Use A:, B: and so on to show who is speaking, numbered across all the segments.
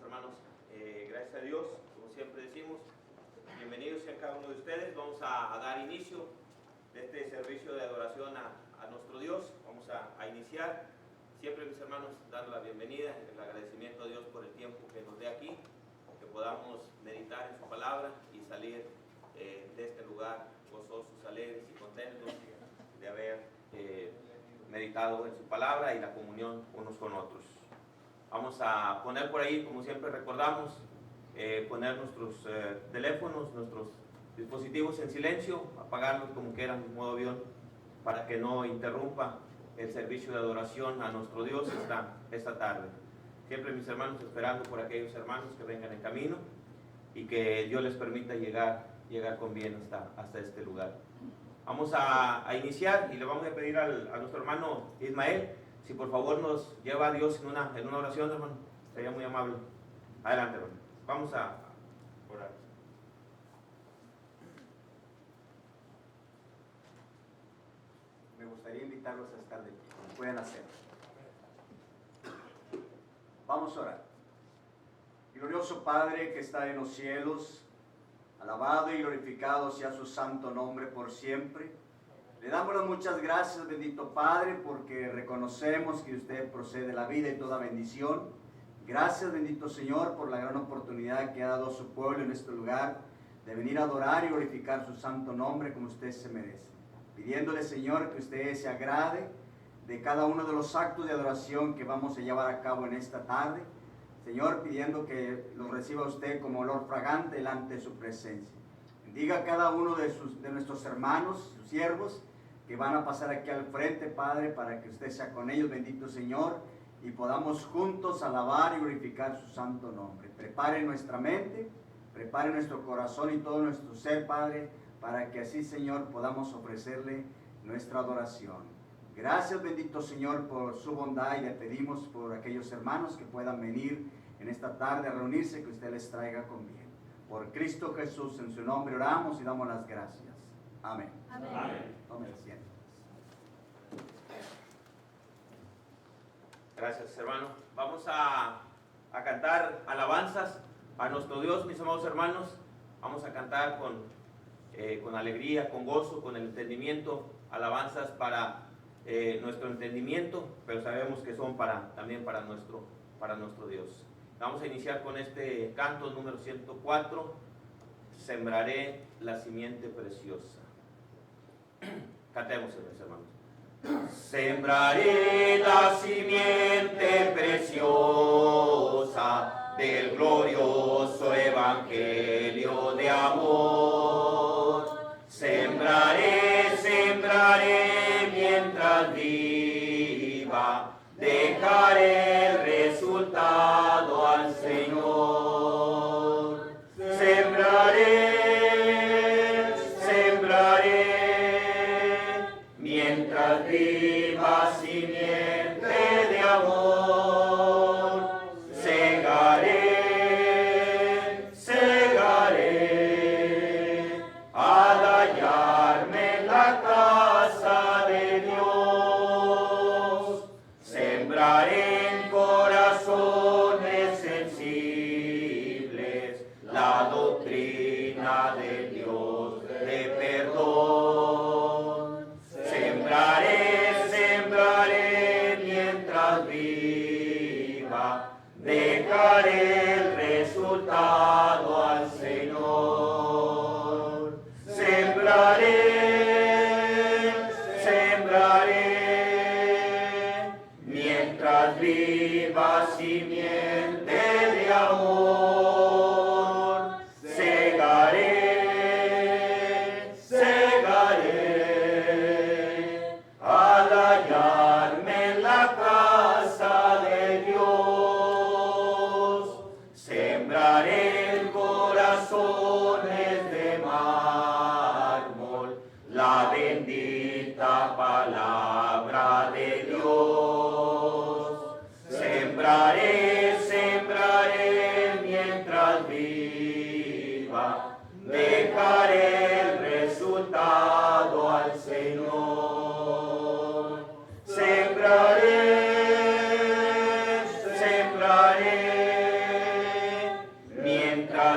A: hermanos, gracias a Dios, como siempre decimos, bienvenidos sean cada uno de ustedes. Vamos a dar inicio de este servicio de adoración a nuestro Dios. Vamos a iniciar. Siempre, mis hermanos, dar la bienvenida, el agradecimiento a Dios por el tiempo que nos dé aquí, que podamos meditar en su palabra y salir de este lugar gozosos, alegres y contentos de haber meditado en su palabra y la comunión unos con otros. Vamos a poner por ahí, como siempre recordamos, poner nuestros teléfonos, nuestros dispositivos en silencio, apagarlos como quieran, en modo avión, para que no interrumpa el servicio de adoración a nuestro Dios esta tarde. Siempre, mis hermanos, esperando por aquellos hermanos que vengan en camino y que Dios les permita llegar con bien hasta este lugar. Vamos a iniciar y le vamos a pedir a nuestro hermano Ismael si por favor nos lleva a Dios en una oración, hermano. Sería muy amable. Adelante, hermano. Vamos a orar.
B: Me gustaría invitarlos a estar de pie, como pueden hacer. Vamos a orar. Glorioso Padre que está en los cielos, alabado y glorificado sea su santo nombre por siempre. Le damos las muchas gracias, bendito Padre, porque reconocemos que usted procede la vida y toda bendición. Gracias, bendito Señor, por la gran oportunidad que ha dado a su pueblo en este lugar de venir a adorar y glorificar su santo nombre como usted se merece. Pidiéndole, Señor, que usted se agrade de cada uno de los actos de adoración que vamos a llevar a cabo en esta tarde. Señor, pidiendo que los reciba usted como olor fragante delante de su presencia. Bendiga a cada uno de nuestros hermanos, sus siervos, que van a pasar aquí al frente, Padre, para que usted sea con ellos, bendito Señor, y podamos juntos alabar y glorificar su santo nombre. Prepare nuestra mente, prepare nuestro corazón y todo nuestro ser, Padre, para que así, Señor, podamos ofrecerle nuestra adoración. Gracias, bendito Señor, por su bondad, y le pedimos por aquellos hermanos que puedan venir en esta tarde a reunirse, que usted les traiga con bien. Por Cristo Jesús, en su nombre oramos y damos las gracias. Amén.
C: Amén.
A: Amén.
B: Tomen asiento.
A: Gracias, hermano. Vamos a cantar alabanzas a nuestro Dios, mis amados hermanos. Vamos a cantar con alegría, con gozo, con el entendimiento, alabanzas para nuestro entendimiento, pero sabemos que son también para nuestro Dios. Vamos a iniciar con este canto número 104, Sembraré la simiente preciosa. Cantemos, hermanos. Sembraré la simiente preciosa del glorioso evangelio de amor. Sembraré mientras viva, dejaré el resultado al Señor. Sembraré mientras viva simiente de amor. Segaré al hallarme en la casa de Dios. Sembraré en corazones sensibles la doctrina del Dios de perdón. Sembraré mientras viva, dejaré el resultado al Señor. Sembraré mientras viva simiente de amor. Segaré al hallarme en la casa de Dios. Sembraré en corazones de mármol la bendita palabra de Dios. Sembraré mientras viva, dejaré el resultado al Señor. Sembraré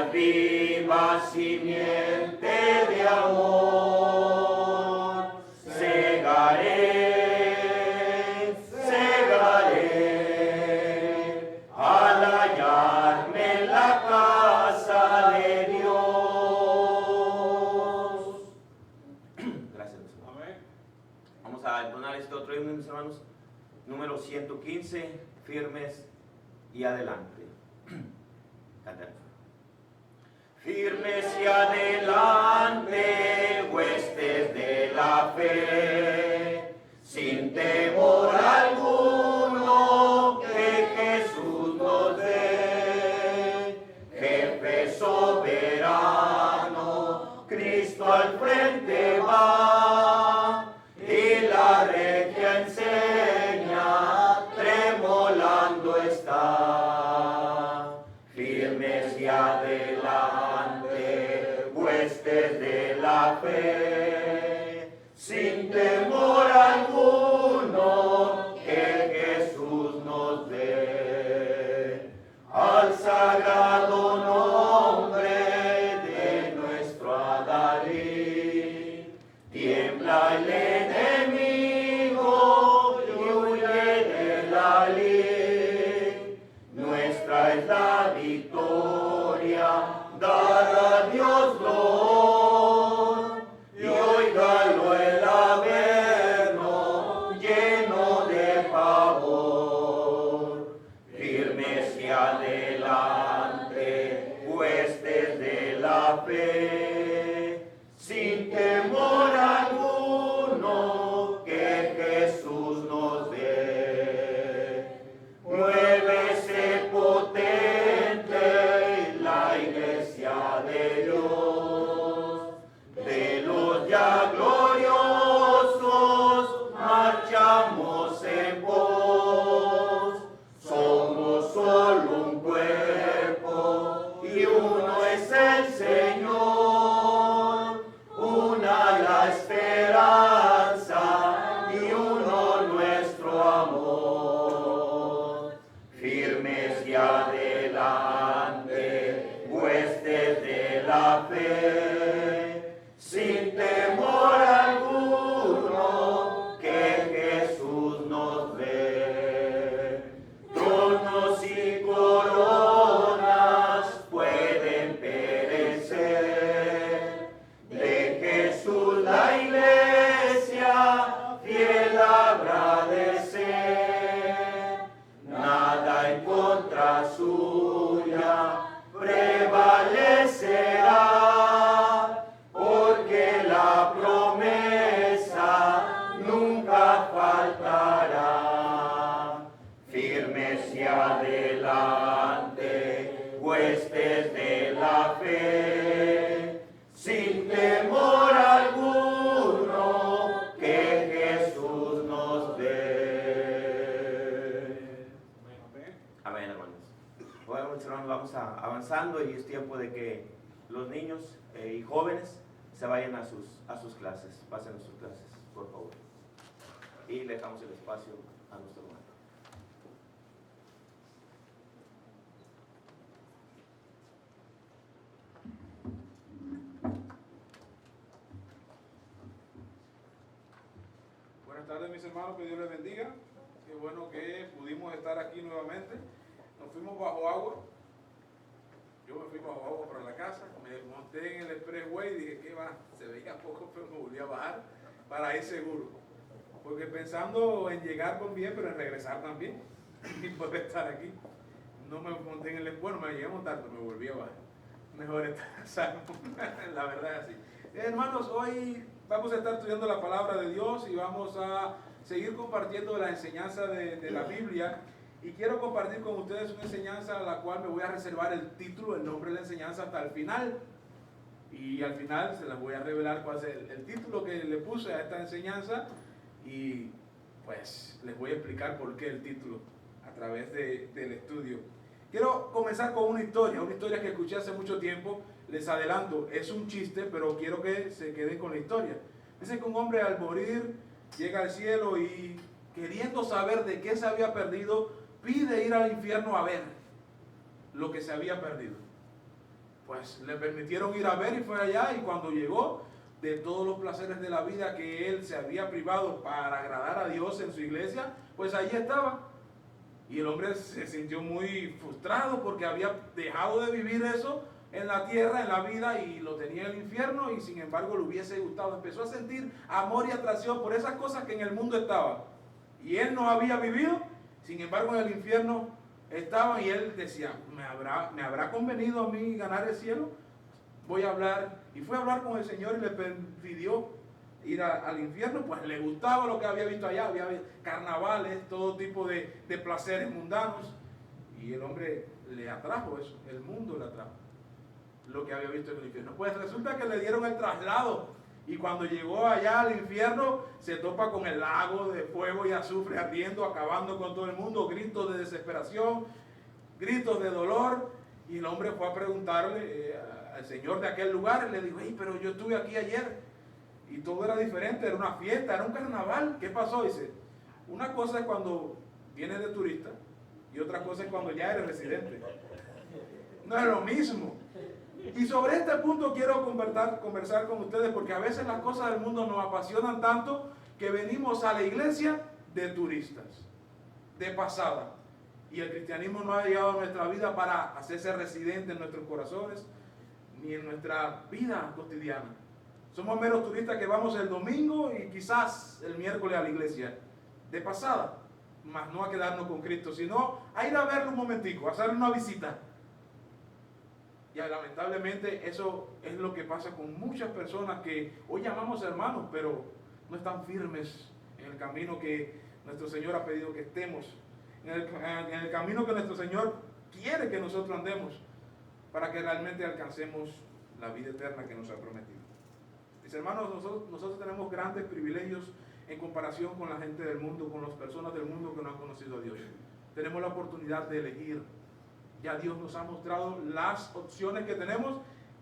A: aguas vivas, simiente de amor, segaré, segaré, al hallarme en la casa de Dios. Gracias, mis hermanos.
C: Amén.
A: Vamos a entonar este otro himno, mis hermanos, número 115, firmes y adelante. Cantar. Firmes y adelante, huestes de la fe, sin temor alguno que Jesús nos dé. Jefe soberano, Cristo al frente va, y la regia enseña, tremolando está. Firmes y adelante, huestes de la fe, sin temor alguno que Jesús nos dé. Al sagrado nombre de nuestro Adalid, tiembla el enemigo y huye de la lid. Nuestra es la victoria, dar a Dios glor, y óigalo el averno lleno de pavor. Firmes y adelante, huestes de la fe, sin temor alguno que Jesús nos dé. Muévese potente la iglesia de Dios, de los ya gloriosos marchamos en pos. Somos solo un cuerpo y uno es el Señor, una la esperanza y uno nuestro amor. Firmes y adelante, huestes de la fe, sin temor alguno que Jesús nos dé. Tronos y coronas pueden perecer, de Jesús la iglesia fiel habrá de ser. Nada en contra suya prevalecerá, porque la promesa nunca faltará. Firmes y adelante, huestes de la fe, sin temor alguno que Jesús nos dé. Amén, hermanos. Bueno, hermanos, vamos avanzando y es tiempo de que los niños y jóvenes se vayan a sus clases, pasen a sus clases, por favor. Y le dejamos el espacio a nuestro hermano.
C: Buenas tardes, mis hermanos, que Dios les bendiga. Qué bueno que pudimos estar aquí nuevamente. Nos fuimos bajo agua. Yo me fui bajo agua para la casa, me monté en el expressway y dije que va, se veía poco, pero me volví a bajar para ir seguro. Porque pensando en llegar con bien, pero en regresar también y poder estar aquí. No me monté en el, bueno, me llegué a montar, pero me volví a bajar. Mejor estar salvo, la verdad es así. Hermanos, hoy vamos a estar estudiando la palabra de Dios y vamos a seguir compartiendo la enseñanza de la Biblia. Y quiero compartir con ustedes una enseñanza a la cual me voy a reservar el título, el nombre de la enseñanza hasta el final. Y al final se las voy a revelar cuál es el título que le puse a esta enseñanza. Y pues les voy a explicar por qué el título a través del estudio. Quiero comenzar con una historia que escuché hace mucho tiempo. Les adelanto, es un chiste, pero quiero que se queden con la historia. Dice que un hombre al morir llega al cielo y queriendo saber de qué se había perdido, pide ir al infierno a ver lo que se había perdido. pues le permitieron ir a ver y fue allá, y cuando llegó, de todos los placeres de la vida que él se había privado para agradar a Dios en su iglesia, pues allí estaba. Y el hombre se sintió muy frustrado porque había dejado de vivir eso en la tierra, en la vida, y lo tenía en el infierno, y sin embargo le hubiese gustado. Empezó a sentir amor y atracción por esas cosas que en el mundo estaban. Y él no había vivido, sin embargo en el infierno estaban, y él decía, ¿me habrá convenido a mí ganar el cielo? Voy a hablar. Y fue a hablar con el Señor y le pidió ir al infierno, pues le gustaba lo que había visto allá, había carnavales, todo tipo de placeres mundanos, y el hombre le atrajo eso, el mundo le atrajo lo que había visto en el infierno. Pues resulta que le dieron el traslado, y cuando llegó allá al infierno se topa con el lago de fuego y azufre ardiendo, acabando con todo el mundo, gritos de desesperación, gritos de dolor, y el hombre fue a preguntarle al Señor de aquel lugar, y le dijo, hey, pero yo estuve aquí ayer y todo era diferente, era una fiesta, era un carnaval. ¿Qué pasó? Dice, una cosa es cuando vienes de turista y otra cosa es cuando ya eres residente. No es lo mismo. Y sobre este punto quiero conversar con ustedes, porque a veces las cosas del mundo nos apasionan tanto que venimos a la iglesia de turistas, de pasada. Y el cristianismo no ha llegado a nuestra vida para hacerse residente en nuestros corazones ni en nuestra vida cotidiana. Somos meros turistas que vamos el domingo y quizás el miércoles a la iglesia, de pasada, más no a quedarnos con Cristo, sino a ir a verlo un momentico, a hacerle una visita. Y lamentablemente eso es lo que pasa con muchas personas que hoy llamamos hermanos, pero no están firmes en el camino que nuestro Señor ha pedido que estemos, en el camino que nuestro Señor quiere que nosotros andemos, para que realmente alcancemos la vida eterna que nos ha prometido. Mis hermanos, nosotros tenemos grandes privilegios en comparación con la gente del mundo, con las personas del mundo que no han conocido a Dios. Tenemos la oportunidad de elegir. Ya Dios nos ha mostrado las opciones que tenemos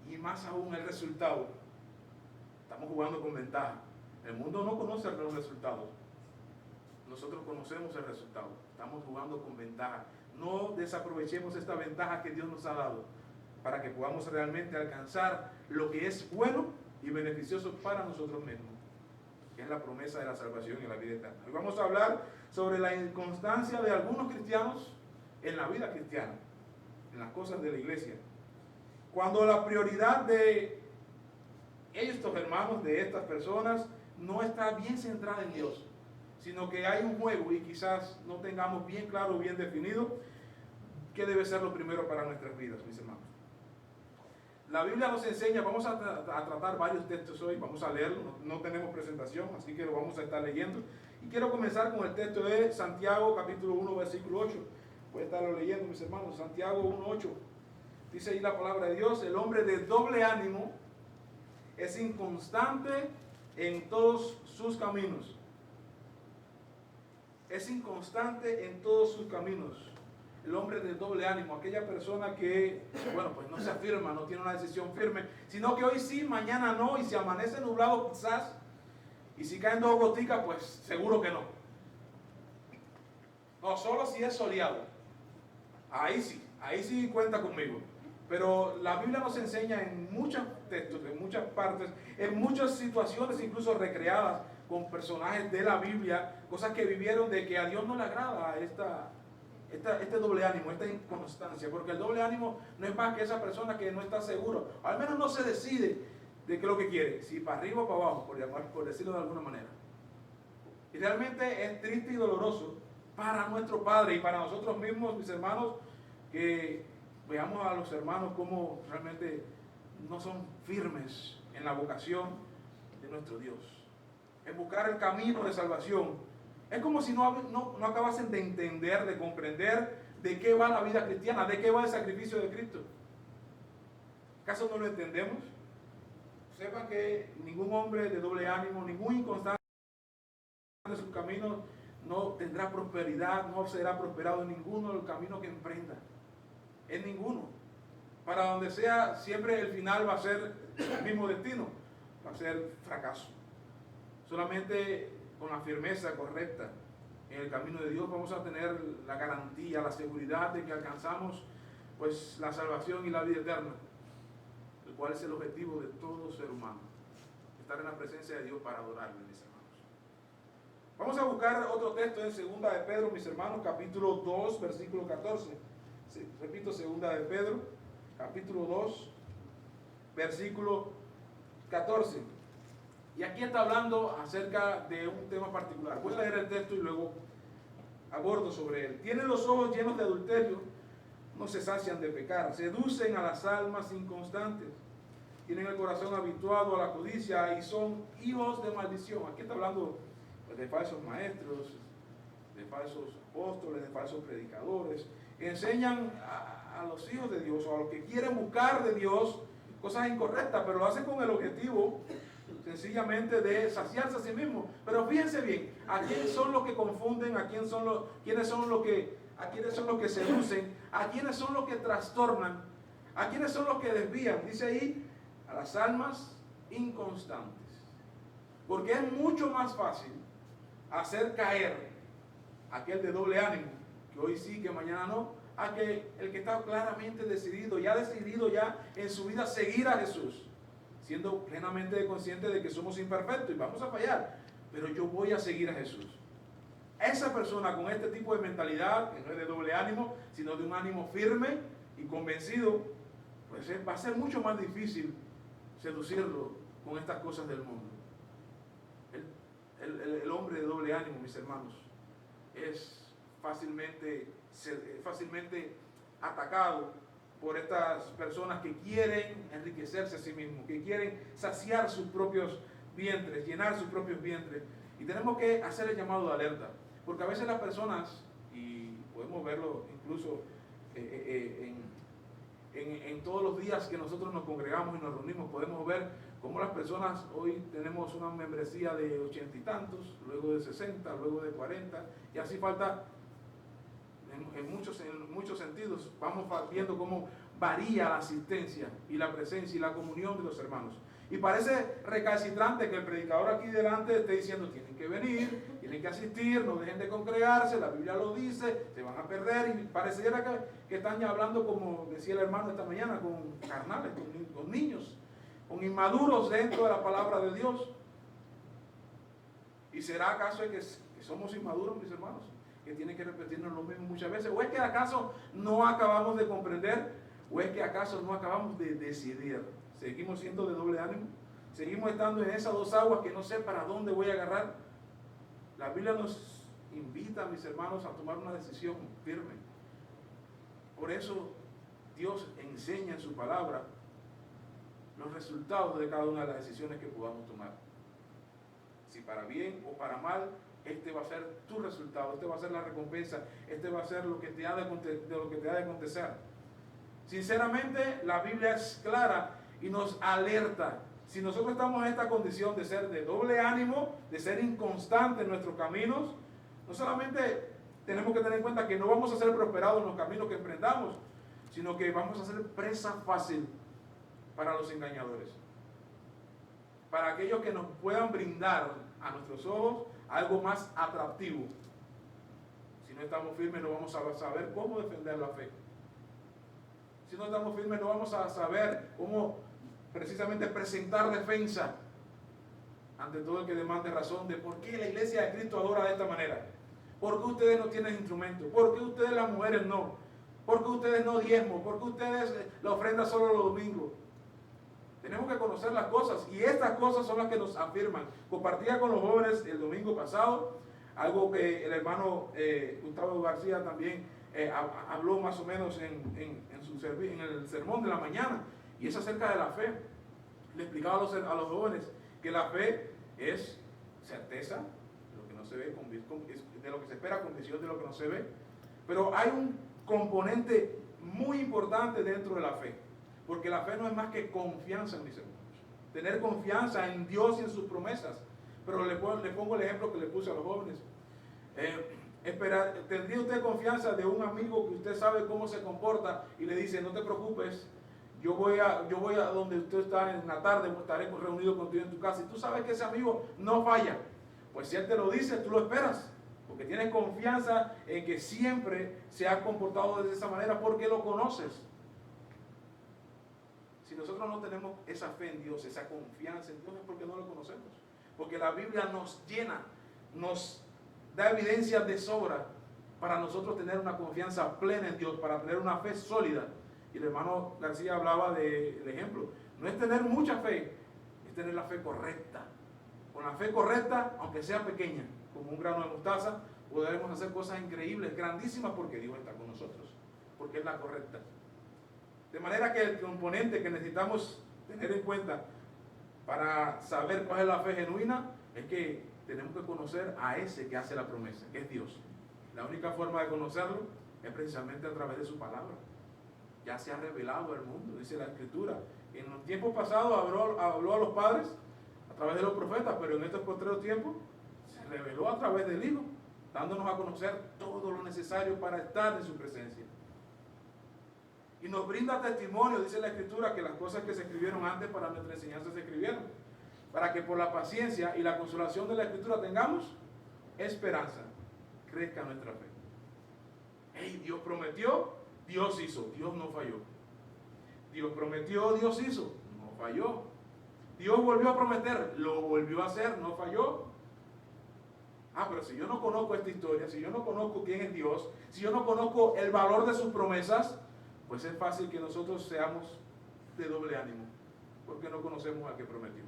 C: y más aún el resultado. Estamos jugando con ventaja. El mundo no conoce los resultados. Nosotros conocemos el resultado. Estamos jugando con ventaja. No desaprovechemos esta ventaja que Dios nos ha dado para que podamos realmente alcanzar lo que es bueno y beneficioso para nosotros mismos, que es la promesa de la salvación y la vida eterna. Hoy vamos a hablar sobre la inconstancia de algunos cristianos en la vida cristiana, en las cosas de la iglesia. Cuando la prioridad de estos hermanos, de estas personas, no está bien centrada en Dios, sino que hay un juego y quizás no tengamos bien claro, bien definido qué debe ser lo primero para nuestras vidas, mis hermanos. La Biblia nos enseña, vamos a tratar varios textos hoy, vamos a leerlo, no tenemos presentación, así que lo vamos a estar leyendo. Y quiero comenzar con el texto de Santiago, capítulo 1, versículo 8. Voy a estarlo leyendo, mis hermanos, Santiago 1, 8. Dice ahí la palabra de Dios, el hombre de doble ánimo es inconstante en todos sus caminos. Es inconstante en todos sus caminos. El hombre de doble ánimo, aquella persona que, bueno, pues no se afirma, no tiene una decisión firme, sino que hoy sí, mañana no, y si amanece nublado quizás, y si caen dos goticas, pues seguro que no. No, solo si es soleado. Ahí sí cuenta conmigo. Pero la Biblia nos enseña en muchos textos, en muchas partes, en muchas situaciones incluso recreadas con personajes de la Biblia, cosas que vivieron de que a Dios no le agrada este doble ánimo, esta inconstancia, porque el doble ánimo no es más que esa persona que no está seguro, al menos no se decide de qué es lo que quiere, si para arriba o para abajo, por decirlo de alguna manera. Y realmente es triste y doloroso para nuestro Padre y para nosotros mismos, mis hermanos, que veamos a los hermanos como realmente no son firmes en la vocación de nuestro Dios, en buscar el camino de salvación. Es como si no acabasen de entender, de comprender de qué va la vida cristiana, de qué va el sacrificio de Cristo. ¿Acaso no lo entendemos? Sepan que ningún hombre de doble ánimo, ningún inconstante en su camino no tendrá prosperidad, no será prosperado en ninguno de los caminos que emprenda. En ninguno. Para donde sea, siempre el final va a ser el mismo destino, va a ser fracaso. Solamente con la firmeza correcta en el camino de Dios vamos a tener la garantía, la seguridad de que alcanzamos pues la salvación y la vida eterna. el cual es el objetivo de todo ser humano. Estar en la presencia de Dios para adorarle, mis hermanos. Vamos a buscar otro texto en 2 de Pedro, mis hermanos, capítulo 2, versículo 14. Sí, repito, 2 de Pedro, capítulo 2, versículo 14. Y aquí está hablando acerca de un tema particular. Voy a leer el texto y luego abordo sobre él. Tienen los ojos llenos de adulterio, no se sacian de pecar, seducen a las almas inconstantes, tienen el corazón habituado a la codicia y son hijos de maldición. Aquí está hablando pues, de falsos maestros, de falsos apóstoles, de falsos predicadores, que enseñan a los hijos de Dios o a los que quieren buscar de Dios cosas incorrectas, pero lo hacen con el objetivo sencillamente de saciarse a sí mismos. Pero fíjense bien, ¿a quiénes son los que confunden? ¿Quiénes son los que seducen? ¿A quiénes son los que trastornan? ¿A quiénes son los que desvían? Dice ahí, a las almas inconstantes. Porque es mucho más fácil hacer caer aquel de doble ánimo, que hoy sí, que mañana no, a que el que está claramente decidido ya en su vida seguir a Jesús, siendo plenamente consciente de que somos imperfectos y vamos a fallar, pero yo voy a seguir a Jesús. Esa persona con este tipo de mentalidad, que no es de doble ánimo, sino de un ánimo firme y convencido, pues va a ser mucho más difícil seducirlo con estas cosas del mundo. El hombre de doble ánimo, mis hermanos, es fácilmente atacado por estas personas que quieren enriquecerse a sí mismos, que quieren saciar sus propios vientres, llenar sus propios vientres. Y tenemos que hacer el llamado de alerta, porque a veces las personas, y podemos verlo incluso en todos los días que nosotros nos congregamos y nos reunimos, podemos ver cómo las personas, hoy tenemos una membresía de 80 y tantos, luego de 60, luego de 40, y así falta en muchos sentidos. Vamos viendo cómo varía la asistencia y la presencia y la comunión de los hermanos. Y parece recalcitrante que el predicador aquí delante esté diciendo: tienen que venir, tienen que asistir, no dejen de congregarse, la Biblia lo dice, se van a perder. Y pareciera que están ya hablando, como decía el hermano esta mañana, con carnales, con niños, con inmaduros dentro de la palabra de Dios. ¿Y será acaso que somos inmaduros, mis hermanos? Que tienen que repetirnos lo mismo muchas veces. ¿O es que acaso no acabamos de comprender? ¿O es que acaso no acabamos de decidir? ¿Seguimos siendo de doble ánimo? ¿Seguimos estando en esas dos aguas que no sé para dónde voy a agarrar? La Biblia nos invita, mis hermanos, a tomar una decisión firme. Por eso Dios enseña en su palabra los resultados de cada una de las decisiones que podamos tomar. Si para bien o para mal, este va a ser tu resultado, este va a ser la recompensa, este va a ser lo que te ha de acontecer. Sinceramente, la Biblia es clara y nos alerta. Si nosotros estamos en esta condición de ser de doble ánimo, de ser inconstante en nuestros caminos, no solamente tenemos que tener en cuenta que no vamos a ser prosperados en los caminos que emprendamos, sino que vamos a ser presa fácil para los engañadores, para aquellos que nos puedan brindar a nuestros ojos algo más atractivo. Si no estamos firmes, no vamos a saber cómo defender la fe. Si no estamos firmes, no vamos a saber cómo precisamente presentar defensa ante todo el que demande razón de por qué la iglesia de Cristo adora de esta manera. ¿Por qué ustedes no tienen instrumentos? ¿Por qué ustedes, las mujeres, no? ¿Por qué ustedes no diezmos? ¿Por qué ustedes la ofrenda solo los domingos? Tenemos que conocer las cosas, y estas cosas son las que nos afirman. Compartía con los jóvenes el domingo pasado algo que el hermano Gustavo García también habló más o menos en el sermón de la mañana, y es acerca de la fe. Le explicaba a los jóvenes que la fe es certeza de lo que no se ve, de lo que se espera, convicción de lo que no se ve. Pero hay un componente muy importante dentro de la fe, porque la fe no es más que confianza, mis hermanos. Tener confianza en Dios y en sus promesas. Pero le pongo el ejemplo que le puse a los jóvenes. ¿Tendría usted confianza de un amigo que usted sabe cómo se comporta y le dice: no te preocupes, yo voy a donde usted está en la tarde, estaré reunido contigo en tu casa, y tú sabes que ese amigo no falla? Pues si él te lo dice, tú lo esperas, porque tienes confianza en que siempre se ha comportado de esa manera, porque lo conoces. nosotros no tenemos esa fe en Dios, esa confianza en Dios, es porque no lo conocemos. Porque la Biblia nos llena, nos da evidencias de sobra para nosotros tener una confianza plena en Dios, para tener una fe sólida. Y el hermano García hablaba del ejemplo. No es tener mucha fe, es tener la fe correcta. Con la fe correcta, aunque sea pequeña, como un grano de mostaza, podremos hacer cosas increíbles, grandísimas, porque Dios está con nosotros, porque es la correcta. De manera que el componente que necesitamos tener en cuenta para saber cuál es la fe genuina es que tenemos que conocer a ese que hace la promesa, que es Dios. La única forma de conocerlo es precisamente a través de su palabra. Ya se ha revelado al mundo, dice la Escritura. En los tiempos pasados habló a los padres a través de los profetas, pero en estos postreros tiempos se reveló a través del Hijo, dándonos a conocer todo lo necesario para estar en su presencia. Y nos brinda testimonio, dice la Escritura, que las cosas que se escribieron antes para nuestra enseñanza se escribieron, para que por la paciencia y la consolación de la Escritura tengamos esperanza, crezca nuestra fe. Hey, Dios prometió, Dios hizo, Dios no falló. Dios prometió, Dios hizo, no falló. Dios volvió a prometer, lo volvió a hacer, no falló. Pero si yo no conozco esta historia, si yo no conozco quién es Dios, si yo no conozco el valor de sus promesas, pues es fácil que nosotros seamos de doble ánimo, porque no conocemos al que prometió.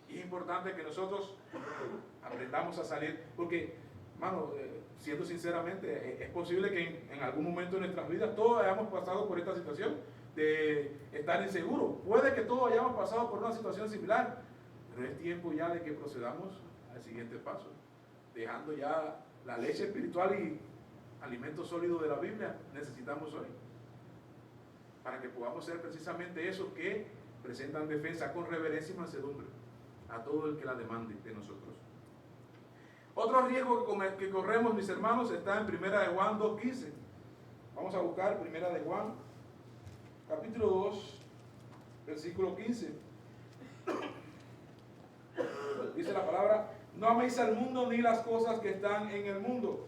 C: Y es importante que nosotros aprendamos a salir, porque, hermano, siendo sinceramente, es posible que en algún momento de nuestras vidas todos hayamos pasado por esta situación de estar inseguros. Puede que todos hayamos pasado por una situación similar, pero es tiempo ya de que procedamos al siguiente paso, dejando ya la leche espiritual y alimento sólido de la Biblia necesitamos hoy, para que podamos ser precisamente esos que presentan defensa con reverencia y mansedumbre a todo el que la demande de nosotros. Otro riesgo que corremos, mis hermanos, está en 1 de Juan 2:15. Vamos a buscar 1 de Juan, capítulo 2, versículo 15. Dice la palabra: no améis al mundo ni las cosas que están en el mundo.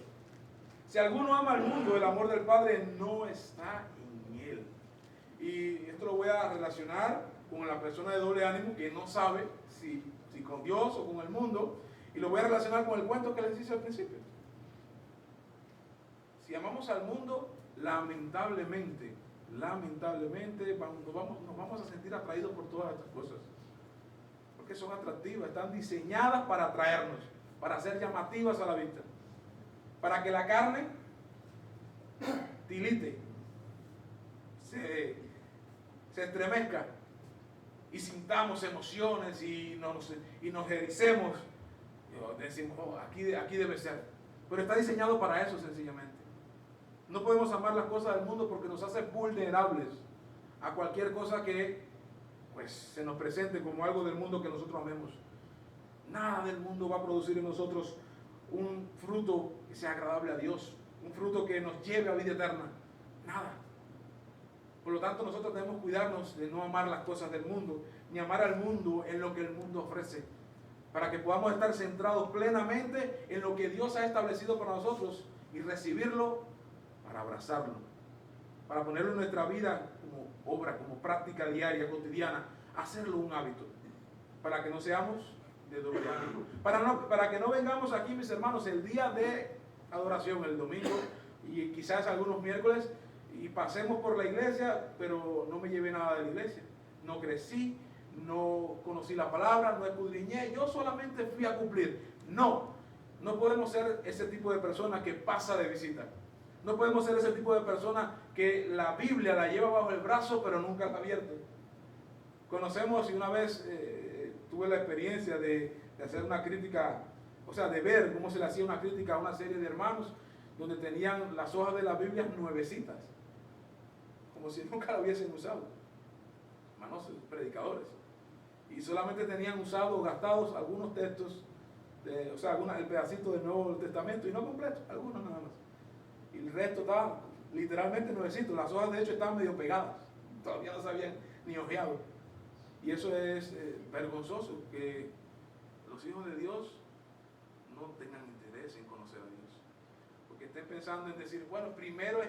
C: Si alguno ama al mundo, el amor del Padre no está en él. Y esto lo voy a relacionar con la persona de doble ánimo que no sabe si con Dios o con el mundo. Y lo voy a relacionar con el cuento que les hice al principio. Si amamos al mundo, lamentablemente, nos vamos a sentir atraídos por todas estas cosas. Porque son atractivas, están diseñadas para atraernos, para ser llamativas a la vista. Para que la carne tilite, se estremezca y sintamos emociones y nos ericemos. Decimos, aquí debe ser. Pero está diseñado para eso, sencillamente. No podemos amar las cosas del mundo porque nos hace vulnerables a cualquier cosa que se nos presente como algo del mundo que nosotros amemos. Nada del mundo va a producir en nosotros un fruto que sea agradable a Dios, un fruto que nos lleve a vida eterna. Nada. Por lo tanto, nosotros debemos cuidarnos de no amar las cosas del mundo, ni amar al mundo en lo que el mundo ofrece, para que podamos estar centrados plenamente en lo que Dios ha establecido para nosotros y recibirlo para abrazarlo, para ponerlo en nuestra vida como obra, como práctica diaria, cotidiana, hacerlo un hábito, para que no seamos de doble ánimo, para que no vengamos aquí, mis hermanos, el día de adoración, el domingo y quizás algunos miércoles, y pasemos por la iglesia, pero no me llevé nada de la iglesia, no crecí, no conocí la palabra, no escudriñé, yo solamente fui a cumplir. No podemos ser ese tipo de personas que pasa de visita. No podemos ser ese tipo de personas que la Biblia la lleva bajo el brazo pero nunca la abierta. Conocemos, y una vez tuve la experiencia de hacer una crítica, o sea, de ver cómo se le hacía una crítica a una serie de hermanos donde tenían las hojas de la Biblia nuevecitas, como si nunca la hubiesen usado. Hermanos predicadores. Y solamente tenían usado, gastados algunos textos, el pedacito del Nuevo Testamento, y no completo, algunos nada más. Y el resto estaba literalmente nuevecito. Las hojas de hecho estaban medio pegadas, todavía no se habían ni ojeado. Y eso es vergonzoso, que los hijos de Dios no tengan interés en conocer a Dios, porque estén pensando en decir, bueno, primero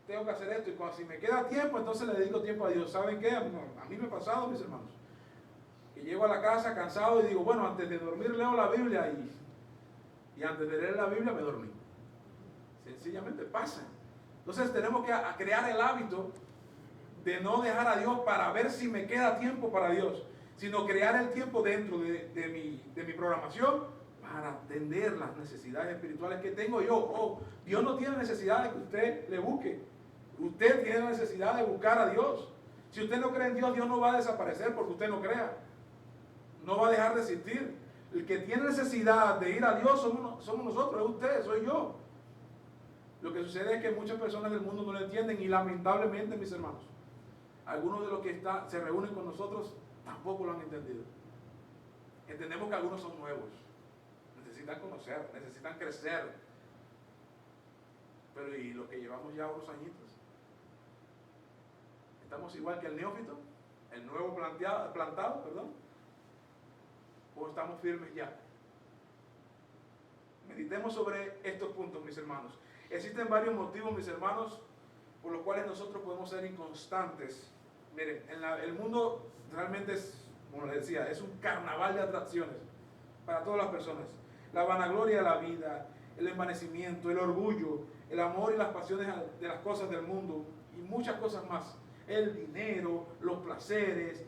C: tengo que hacer esto, y si me queda tiempo, entonces le dedico tiempo a Dios. ¿Saben qué? A mí me ha pasado, mis hermanos, que llego a la casa cansado y digo, bueno, antes de dormir leo la Biblia, y antes de leer la Biblia me dormí. Sencillamente pasa. Entonces tenemos que crear el hábito de no dejar a Dios para ver si me queda tiempo para Dios, sino crear el tiempo dentro de mi programación para atender las necesidades espirituales que tengo yo. Oh, Dios no tiene necesidad de que usted le busque. Usted tiene necesidad de buscar a Dios. Si usted no cree en Dios, Dios no va a desaparecer porque usted no crea. No va a dejar de existir. El que tiene necesidad de ir a Dios somos nosotros, es usted, soy yo. Lo que sucede es que muchas personas del mundo no lo entienden y lamentablemente, mis hermanos, algunos de los que se reúnen con nosotros tampoco lo han entendido. Entendemos que algunos son nuevos, necesitan conocer, necesitan crecer, pero y los que llevamos ya unos añitos, estamos igual que el neófito, el nuevo plantado, o estamos firmes ya. Meditemos sobre estos puntos, mis hermanos. Existen varios motivos, mis hermanos, por los cuales nosotros podemos ser inconstantes. Miren, el mundo realmente es, como les decía, es un carnaval de atracciones para todas las personas. La vanagloria de la vida, el envanecimiento, el orgullo, el amor y las pasiones de las cosas del mundo y muchas cosas más. El dinero, los placeres,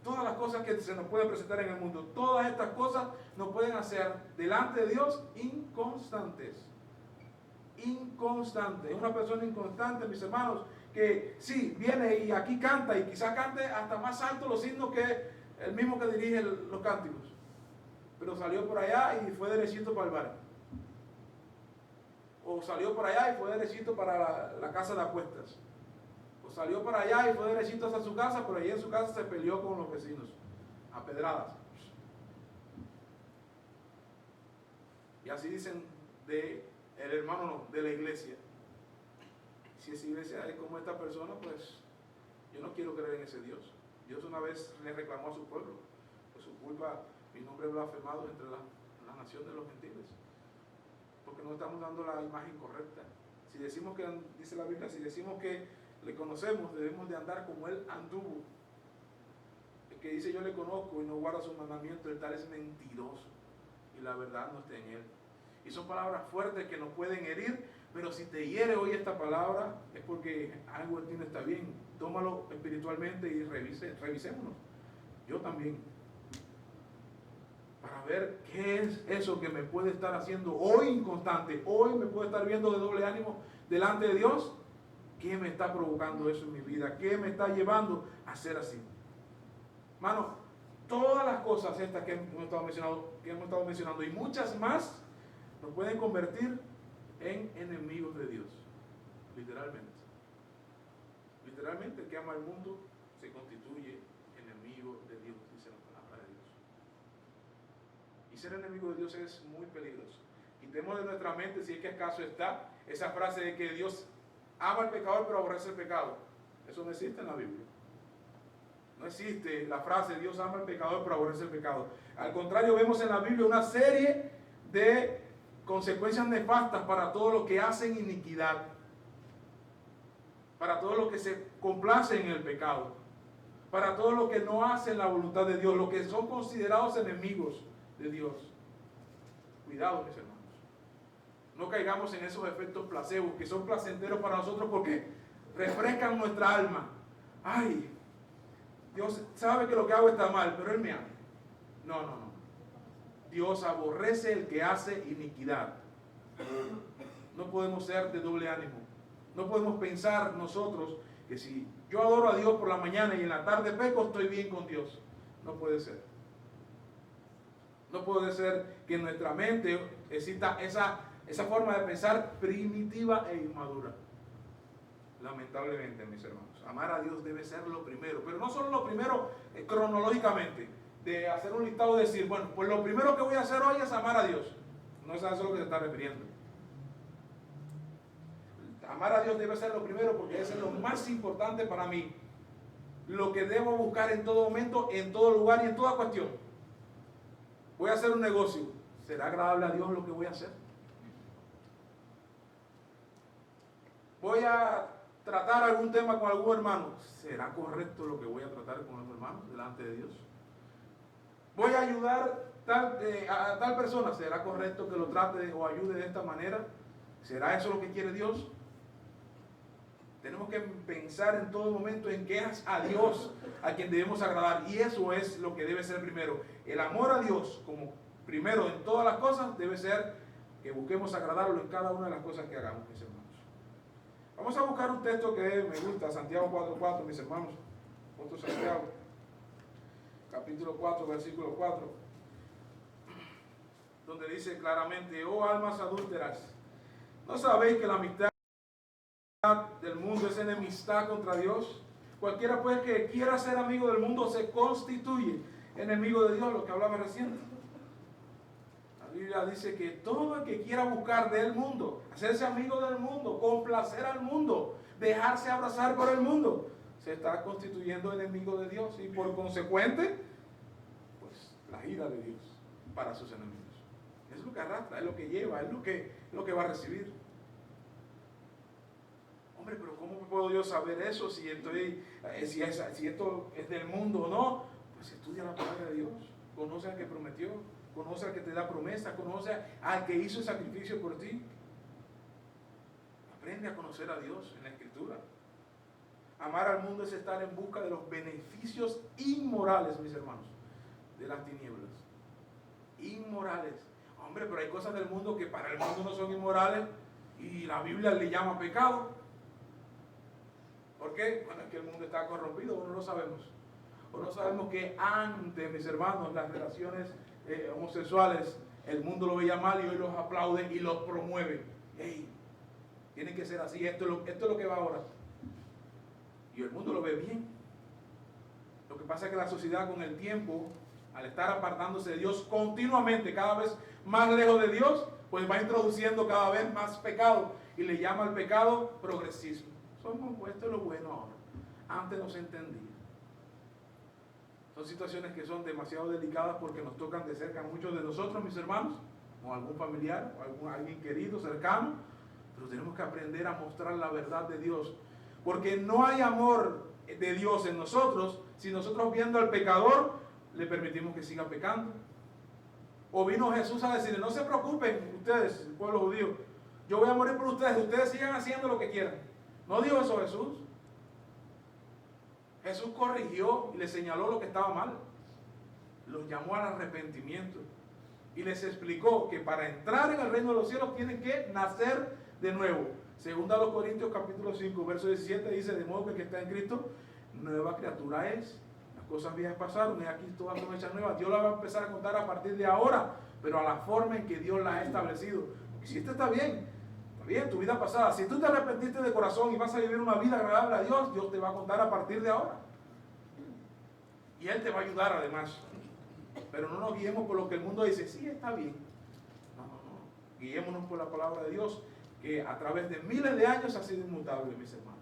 C: todas las cosas que se nos pueden presentar en el mundo. Todas estas cosas nos pueden hacer delante de Dios inconstantes. Inconstante. Es una persona inconstante, mis hermanos, que sí, viene y aquí canta y quizá cante hasta más alto los himnos que el mismo que dirige los cánticos, pero salió por allá y fue derechito para el bar, o salió por allá y fue derechito para la casa de apuestas, o salió por allá y fue derechito hasta su casa, pero allí en su casa se peleó con los vecinos a pedradas. Y así dicen de el hermano de la iglesia. Si esa iglesia es como esta persona, pues yo no quiero creer en ese Dios. Dios una vez le reclamó a su pueblo: por su culpa mi nombre es blasfemado entre la nación de los gentiles, porque no estamos dando la imagen correcta. Si decimos que, dice la Biblia, si decimos que le conocemos, debemos de andar como Él anduvo. El que dice yo le conozco y no guarda sus mandamientos, el tal es mentiroso y la verdad no está en Él. Y son palabras fuertes que nos pueden herir, pero si te hiere hoy esta palabra es porque algo en ti no está bien. Tómalo espiritualmente y revisémonos. Yo también. Para ver qué es eso que me puede estar haciendo hoy inconstante. Hoy me puede estar viendo de doble ánimo delante de Dios. ¿Qué me está provocando eso en mi vida? ¿Qué me está llevando a ser así? Hermano, todas las cosas estas que hemos estado mencionando y muchas más nos pueden convertir en enemigos de Dios, literalmente. Literalmente, el que ama el mundo se constituye enemigo de Dios, dice la palabra de Dios. Y ser enemigo de Dios es muy peligroso. Quitemos de nuestra mente, si es que acaso está, esa frase de que Dios ama al pecador pero aborrece el pecado. Eso no existe en la Biblia. No existe la frase Dios ama al pecador pero aborrece el pecado. Al contrario, vemos en la Biblia una serie de consecuencias nefastas para todos los que hacen iniquidad, para todos los que se complacen en el pecado, para todos los que no hacen la voluntad de Dios, los que son considerados enemigos de Dios. Cuidado, mis hermanos. No caigamos en esos efectos placebos que son placenteros para nosotros porque refrescan nuestra alma. Ay, Dios sabe que lo que hago está mal, pero Él me ama. No. Dios aborrece el que hace iniquidad. No podemos ser de doble ánimo. No podemos pensar nosotros que si yo adoro a Dios por la mañana y en la tarde peco, estoy bien con Dios. No puede ser. No puede ser que en nuestra mente exista esa forma de pensar primitiva e inmadura. Lamentablemente, mis hermanos, amar a Dios debe ser lo primero. Pero no solo lo primero cronológicamente, de hacer un listado y decir, bueno, pues lo primero que voy a hacer hoy es amar a Dios. No es a eso lo que se está refiriendo. Amar a Dios debe ser lo primero porque eso es lo más importante para mí. Lo que debo buscar en todo momento, en todo lugar y en toda cuestión. Voy a hacer un negocio. ¿Será agradable a Dios lo que voy a hacer? voy a tratar algún tema con algún hermano. ¿Será correcto lo que voy a tratar con algún hermano delante de Dios? Voy a ayudar a tal persona. ¿Será correcto que lo trate o ayude de esta manera? ¿Será eso lo que quiere Dios? Tenemos que pensar en todo momento en que es a Dios a quien debemos agradar. Y eso es lo que debe ser primero. El amor a Dios como primero en todas las cosas debe ser que busquemos agradarlo en cada una de las cosas que hagamos, mis hermanos. Vamos a buscar un texto que me gusta, Santiago 4:4, mis hermanos. Otro Santiago, capítulo 4, versículo 4, donde dice claramente: oh almas adúlteras, ¿no sabéis que la amistad del mundo es enemistad contra Dios? Cualquiera pues que quiera ser amigo del mundo se constituye enemigo de Dios, lo que hablaba recién. La Biblia dice que todo el que quiera buscar del mundo, hacerse amigo del mundo, complacer al mundo, dejarse abrazar por el mundo, se está constituyendo enemigo de Dios y por consecuente, pues la ira de Dios para sus enemigos. Es lo que arrastra, es lo que lleva, es lo que va a recibir. Hombre, pero ¿cómo puedo yo saber eso si esto es del mundo o no? Pues estudia la palabra de Dios, conoce al que prometió, conoce al que te da promesa, conoce al que hizo el sacrificio por ti. Aprende a conocer a Dios en la Escritura. Amar al mundo es estar en busca de los beneficios inmorales, mis hermanos, de las tinieblas. Inmorales. Hombre, pero hay cosas del mundo que para el mundo no son inmorales y la Biblia le llama pecado. ¿Por qué? Bueno, es que el mundo está corrompido, o no lo sabemos. O no sabemos que antes, mis hermanos, las relaciones homosexuales, el mundo lo veía mal y hoy los aplaude y los promueve. ¡Ey! Tiene que ser así, esto es lo que va ahora. Y el mundo lo ve bien. Lo que pasa es que la sociedad con el tiempo, al estar apartándose de Dios continuamente, cada vez más lejos de Dios, pues va introduciendo cada vez más pecado y le llama al pecado progresismo. Esto es lo bueno ahora. Antes no se entendía. Son situaciones que son demasiado delicadas porque nos tocan de cerca a muchos de nosotros, mis hermanos, o algún familiar, o alguien querido, cercano, pero tenemos que aprender a mostrar la verdad de Dios, porque no hay amor de Dios en nosotros si nosotros viendo al pecador le permitimos que siga pecando. O vino Jesús a decirle: no se preocupen ustedes, el pueblo judío, yo voy a morir por ustedes sigan haciendo lo que quieran. ¿No dijo eso Jesús? Jesús corrigió y les señaló lo que estaba mal. Los llamó al arrepentimiento y les explicó que para entrar en el reino de los cielos tienen que nacer de nuevo. Segunda a los Corintios capítulo 5, verso 17 dice: de modo que el que está en Cristo, nueva criatura es. Las cosas viejas pasaron y aquí todas son hechas nuevas. Dios las va a empezar a contar a partir de ahora, pero a la forma en que Dios las ha establecido. Porque si esto está bien, tu vida pasada, si tú te arrepentiste de corazón y vas a vivir una vida agradable a Dios, Dios te va a contar a partir de ahora. Y Él te va a ayudar además. Pero no nos guiemos por lo que el mundo dice: sí, está bien. No. Guiémonos por la palabra de Dios, que a través de miles de años ha sido inmutable, mis hermanos.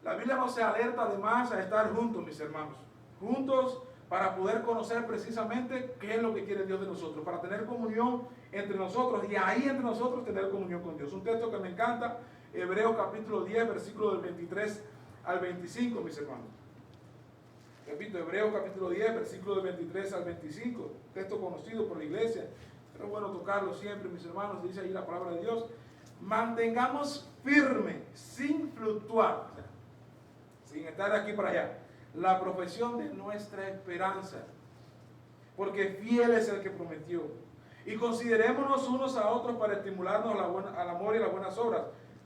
C: La Biblia nos alerta además a estar juntos, mis hermanos. Juntos para poder conocer precisamente qué es lo que quiere Dios de nosotros, para tener comunión entre nosotros y ahí entre nosotros tener comunión con Dios. Un texto que me encanta, Hebreos capítulo 10, versículo del 23 al 25, mis hermanos. Repito, Hebreos capítulo 10, versículo del 23 al 25, texto conocido por la iglesia, pero bueno tocarlo siempre, mis hermanos. Dice ahí la palabra de Dios: mantengamos firme, sin fluctuar, sin estar de aquí para allá, la profesión de nuestra esperanza, porque fiel es el que prometió. Y considerémonos unos a otros para estimularnos al amor y las buenas obras,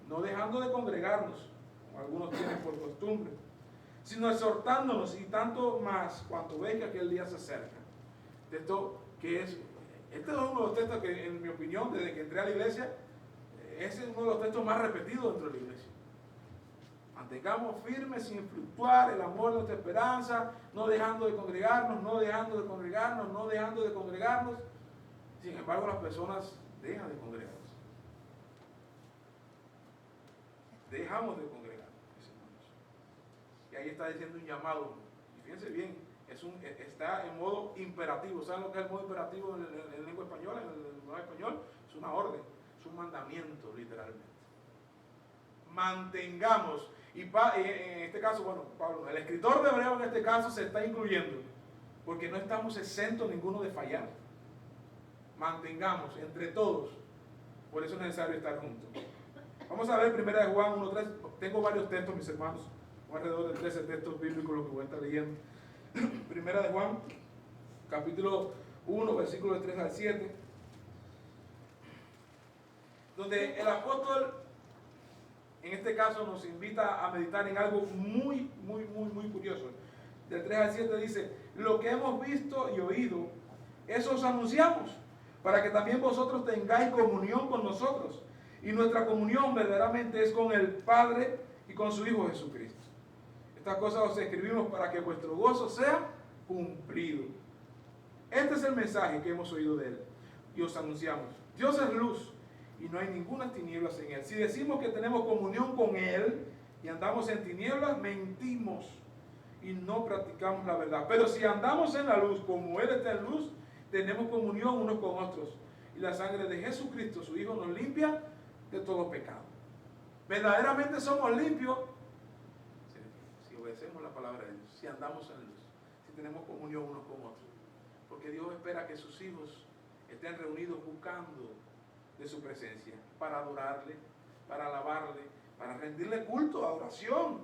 C: no dejando de congregarnos, como algunos tienen por costumbre, sino exhortándonos, y tanto más cuanto veis que aquel día se acerca. Este es uno de los textos que, en mi opinión, desde que entré a la iglesia, ese es uno de los textos más repetidos dentro de la iglesia. Mantengamos firmes sin fluctuar el amor de nuestra esperanza, no dejando de congregarnos, no dejando de congregarnos, no dejando de congregarnos. Sin embargo, las personas dejan de congregarse. Dejamos de congregarnos, mis hermanos. Y ahí está diciendo un llamado. Y fíjense bien, está en modo imperativo. ¿Saben lo que es el modo imperativo en lengua española, en el lenguaje español? Es una orden, es un mandamiento, literalmente. mantengamos. Y en este caso, bueno, Pablo, el escritor de Hebreo en este caso se está incluyendo, porque no estamos exentos ninguno de fallar. Mantengamos entre todos, por eso es necesario estar juntos. Vamos a ver 1 Juan 1:3. Tengo varios textos, mis hermanos, alrededor de 13 textos bíblicos los que voy a estar leyendo. 1 Juan, capítulo 1, versículos 3 al 7, donde el apóstol en este caso nos invita a meditar en algo muy curioso. Del 3 al 7 dice: lo que hemos visto y oído, eso os anunciamos, para que también vosotros tengáis comunión con nosotros. Y nuestra comunión verdaderamente es con el Padre y con su Hijo Jesucristo. Estas cosas os escribimos para que vuestro gozo sea cumplido. Este es el mensaje que hemos oído de Él y os anunciamos. Dios es luz y no hay ninguna tinieblas en Él. Si decimos que tenemos comunión con Él y andamos en tinieblas, mentimos y no practicamos la verdad. Pero si andamos en la luz, como Él está en luz, tenemos comunión unos con otros. Y la sangre de Jesucristo, su Hijo, nos limpia de todo pecado. Verdaderamente somos limpios si obedecemos la palabra de Dios, si andamos en luz, si tenemos comunión unos con otros. Porque Dios espera que sus hijos estén reunidos buscando de su presencia, para adorarle, para alabarle, para rendirle culto, adoración.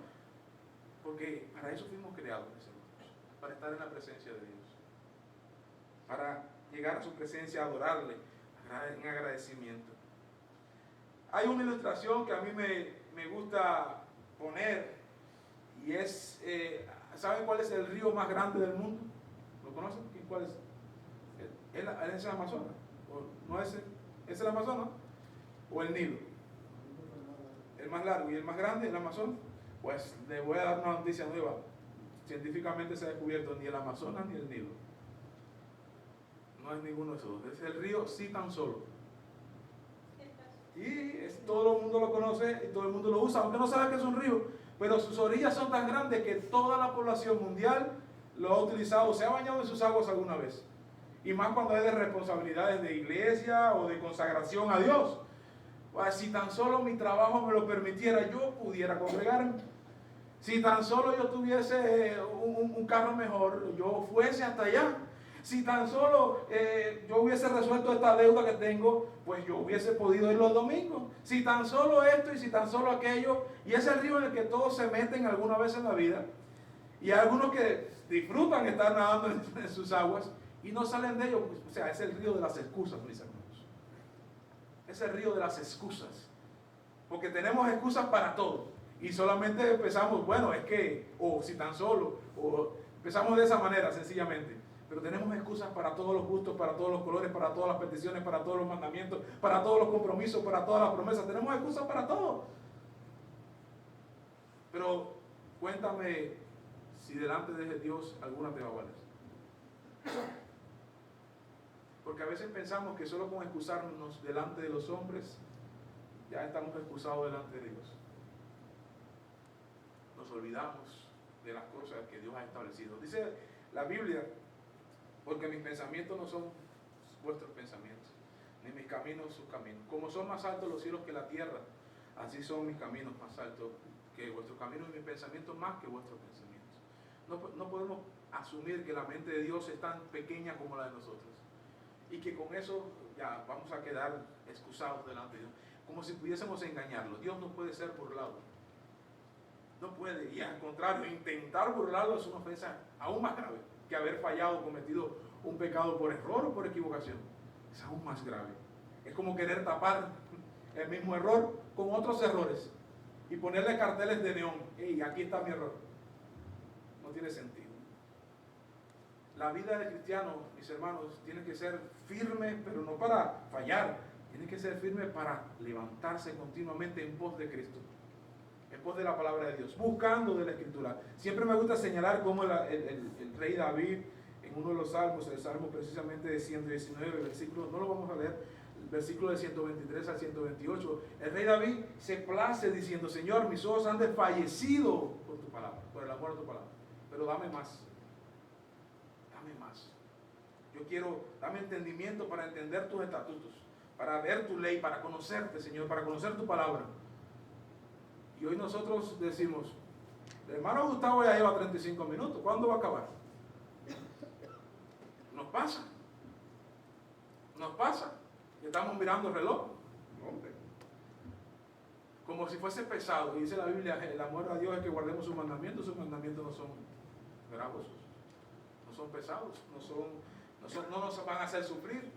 C: Porque para eso fuimos creados, mis hermanos, para estar en la presencia de Dios, para llegar a su presencia, a adorarle en agradecimiento. Hay una ilustración que a mí me gusta poner, y es, ¿saben cuál es el río más grande del mundo? ¿Lo conocen? ¿Cuál es? ¿Es el Amazonas? ¿O no es el Amazonas? ¿O el Nilo? El más largo y el más grande, el Amazonas. Pues les voy a dar una noticia nueva. Científicamente se ha descubierto ni el Amazonas ni el Nilo. No es ninguno de esos dos. Es el río sí tan solo. Y todo el mundo lo conoce y todo el mundo lo usa, aunque no sabe que es un río. Pero sus orillas son tan grandes que toda la población mundial lo ha utilizado, se ha bañado en sus aguas alguna vez. Y más cuando hay de responsabilidades de iglesia o de consagración a Dios. Pues si tan solo mi trabajo me lo permitiera, yo pudiera congregarme. Si tan solo yo tuviese un carro mejor, yo fuese hasta allá. Si tan solo yo hubiese resuelto esta deuda que tengo, pues yo hubiese podido ir los domingos. Si tan solo esto y si tan solo aquello. Y es el río en el que todos se meten alguna vez en la vida. Y hay algunos que disfrutan estar nadando en sus aguas y no salen de ellos. O sea, es el río de las excusas, mis hermanos. Es el río de las excusas. Porque tenemos excusas para todo. Y solamente empezamos, bueno, es que, o si tan solo, o empezamos de esa manera, sencillamente. Pero tenemos excusas para todos los gustos, para todos los colores, para todas las peticiones, para todos los mandamientos, para todos los compromisos, para todas las promesas. Tenemos excusas para todo. Pero cuéntame si delante de Dios alguna te va a valer. Porque a veces pensamos que solo con excusarnos delante de los hombres ya estamos excusados delante de Dios. Nos olvidamos de las cosas que Dios ha establecido. Dice la Biblia: porque mis pensamientos no son vuestros pensamientos, ni mis caminos sus caminos. Como son más altos los cielos que la tierra, así son mis caminos más altos que vuestros caminos, y mis pensamientos más que vuestros pensamientos. No podemos asumir que la mente de Dios es tan pequeña como la de nosotros, y que con eso ya vamos a quedar excusados delante de Dios, como si pudiésemos engañarlo. Dios no puede ser burlado. No puede, y al contrario, intentar burlarlo es una ofensa aún más grave que haber fallado, cometido un pecado por error o por equivocación. Es aún más grave. Es como querer tapar el mismo error con otros errores y ponerle carteles de neón. ¡Ey, aquí está mi error! No tiene sentido. La vida de cristiano, mis hermanos, tiene que ser firme, pero no para fallar. Tiene que ser firme para levantarse continuamente en pos de Cristo, en pos de la palabra de Dios, buscando de la Escritura. Siempre me gusta señalar cómo el rey David, en uno de los salmos, el salmo precisamente de 119 versículos, no lo vamos a leer, el versículo de 123 al 128, el rey David se place diciendo: Señor, mis ojos han desfallecido por tu palabra, por el amor de tu palabra, pero dame más. Dame más. Yo quiero, dame entendimiento para entender tus estatutos, para ver tu ley, para conocerte, Señor, para conocer tu palabra. Y hoy nosotros decimos, el hermano Gustavo ya lleva 35 minutos, ¿cuándo va a acabar? Nos pasa. Estamos mirando el reloj. Hombre. Como si fuese pesado. Y dice la Biblia, el amor a Dios es que guardemos sus mandamientos no son gravosos, no son pesados, no nos van a hacer sufrir.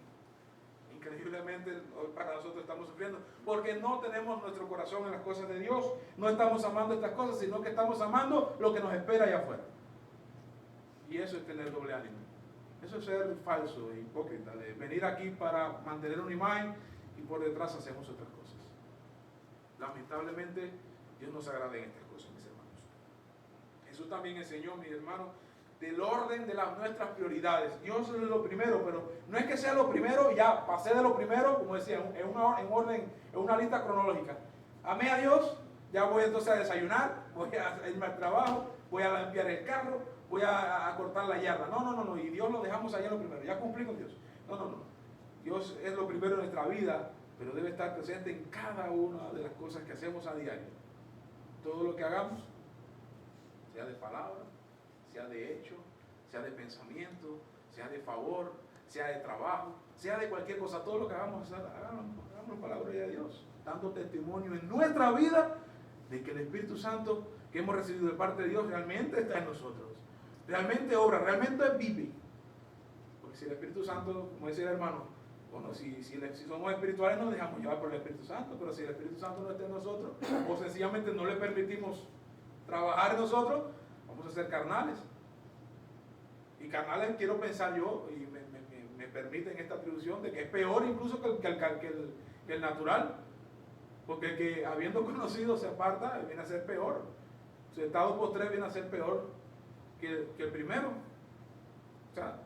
C: Increíblemente hoy para nosotros estamos sufriendo porque no tenemos nuestro corazón en las cosas de Dios, no estamos amando estas cosas, sino que estamos amando lo que nos espera allá afuera. Y eso es tener doble ánimo. Eso es ser falso e hipócrita, de venir aquí para mantener una imagen y por detrás hacemos otras cosas. Lamentablemente, Dios no se agrada en estas cosas, mis hermanos. Jesús también enseñó, mis hermanos, del orden de nuestras prioridades. Dios es lo primero, pero no es que sea lo primero y ya pasé de lo primero, como decía, en orden, en una lista cronológica. Amé a Dios, ya voy entonces a desayunar, voy a irme al trabajo, voy a limpiar el carro, voy a cortar la yarda. No, y Dios lo dejamos allá en lo primero, ya cumplí con Dios. No. Dios es lo primero en nuestra vida, pero debe estar presente en cada una de las cosas que hacemos a diario. Todo lo que hagamos, sea de palabra, sea de hecho, sea de pensamiento, sea de favor, sea de trabajo, sea de cualquier cosa, todo lo que hagamos, hagamos para la gloria de Dios, dando testimonio en nuestra vida de que el Espíritu Santo que hemos recibido de parte de Dios realmente está en nosotros, realmente obra, realmente vive. Porque si el Espíritu Santo, como decía el hermano, bueno, si somos espirituales nos dejamos llevar por el Espíritu Santo, pero si el Espíritu Santo no está en nosotros, o sencillamente no le permitimos trabajar en nosotros, vamos a ser carnales. Y carnales quiero pensar yo, y me permiten esta atribución, de que es peor incluso que el natural. Porque el que habiendo conocido se aparta, viene a ser peor. Su estado postre viene a ser peor que el primero. O sea,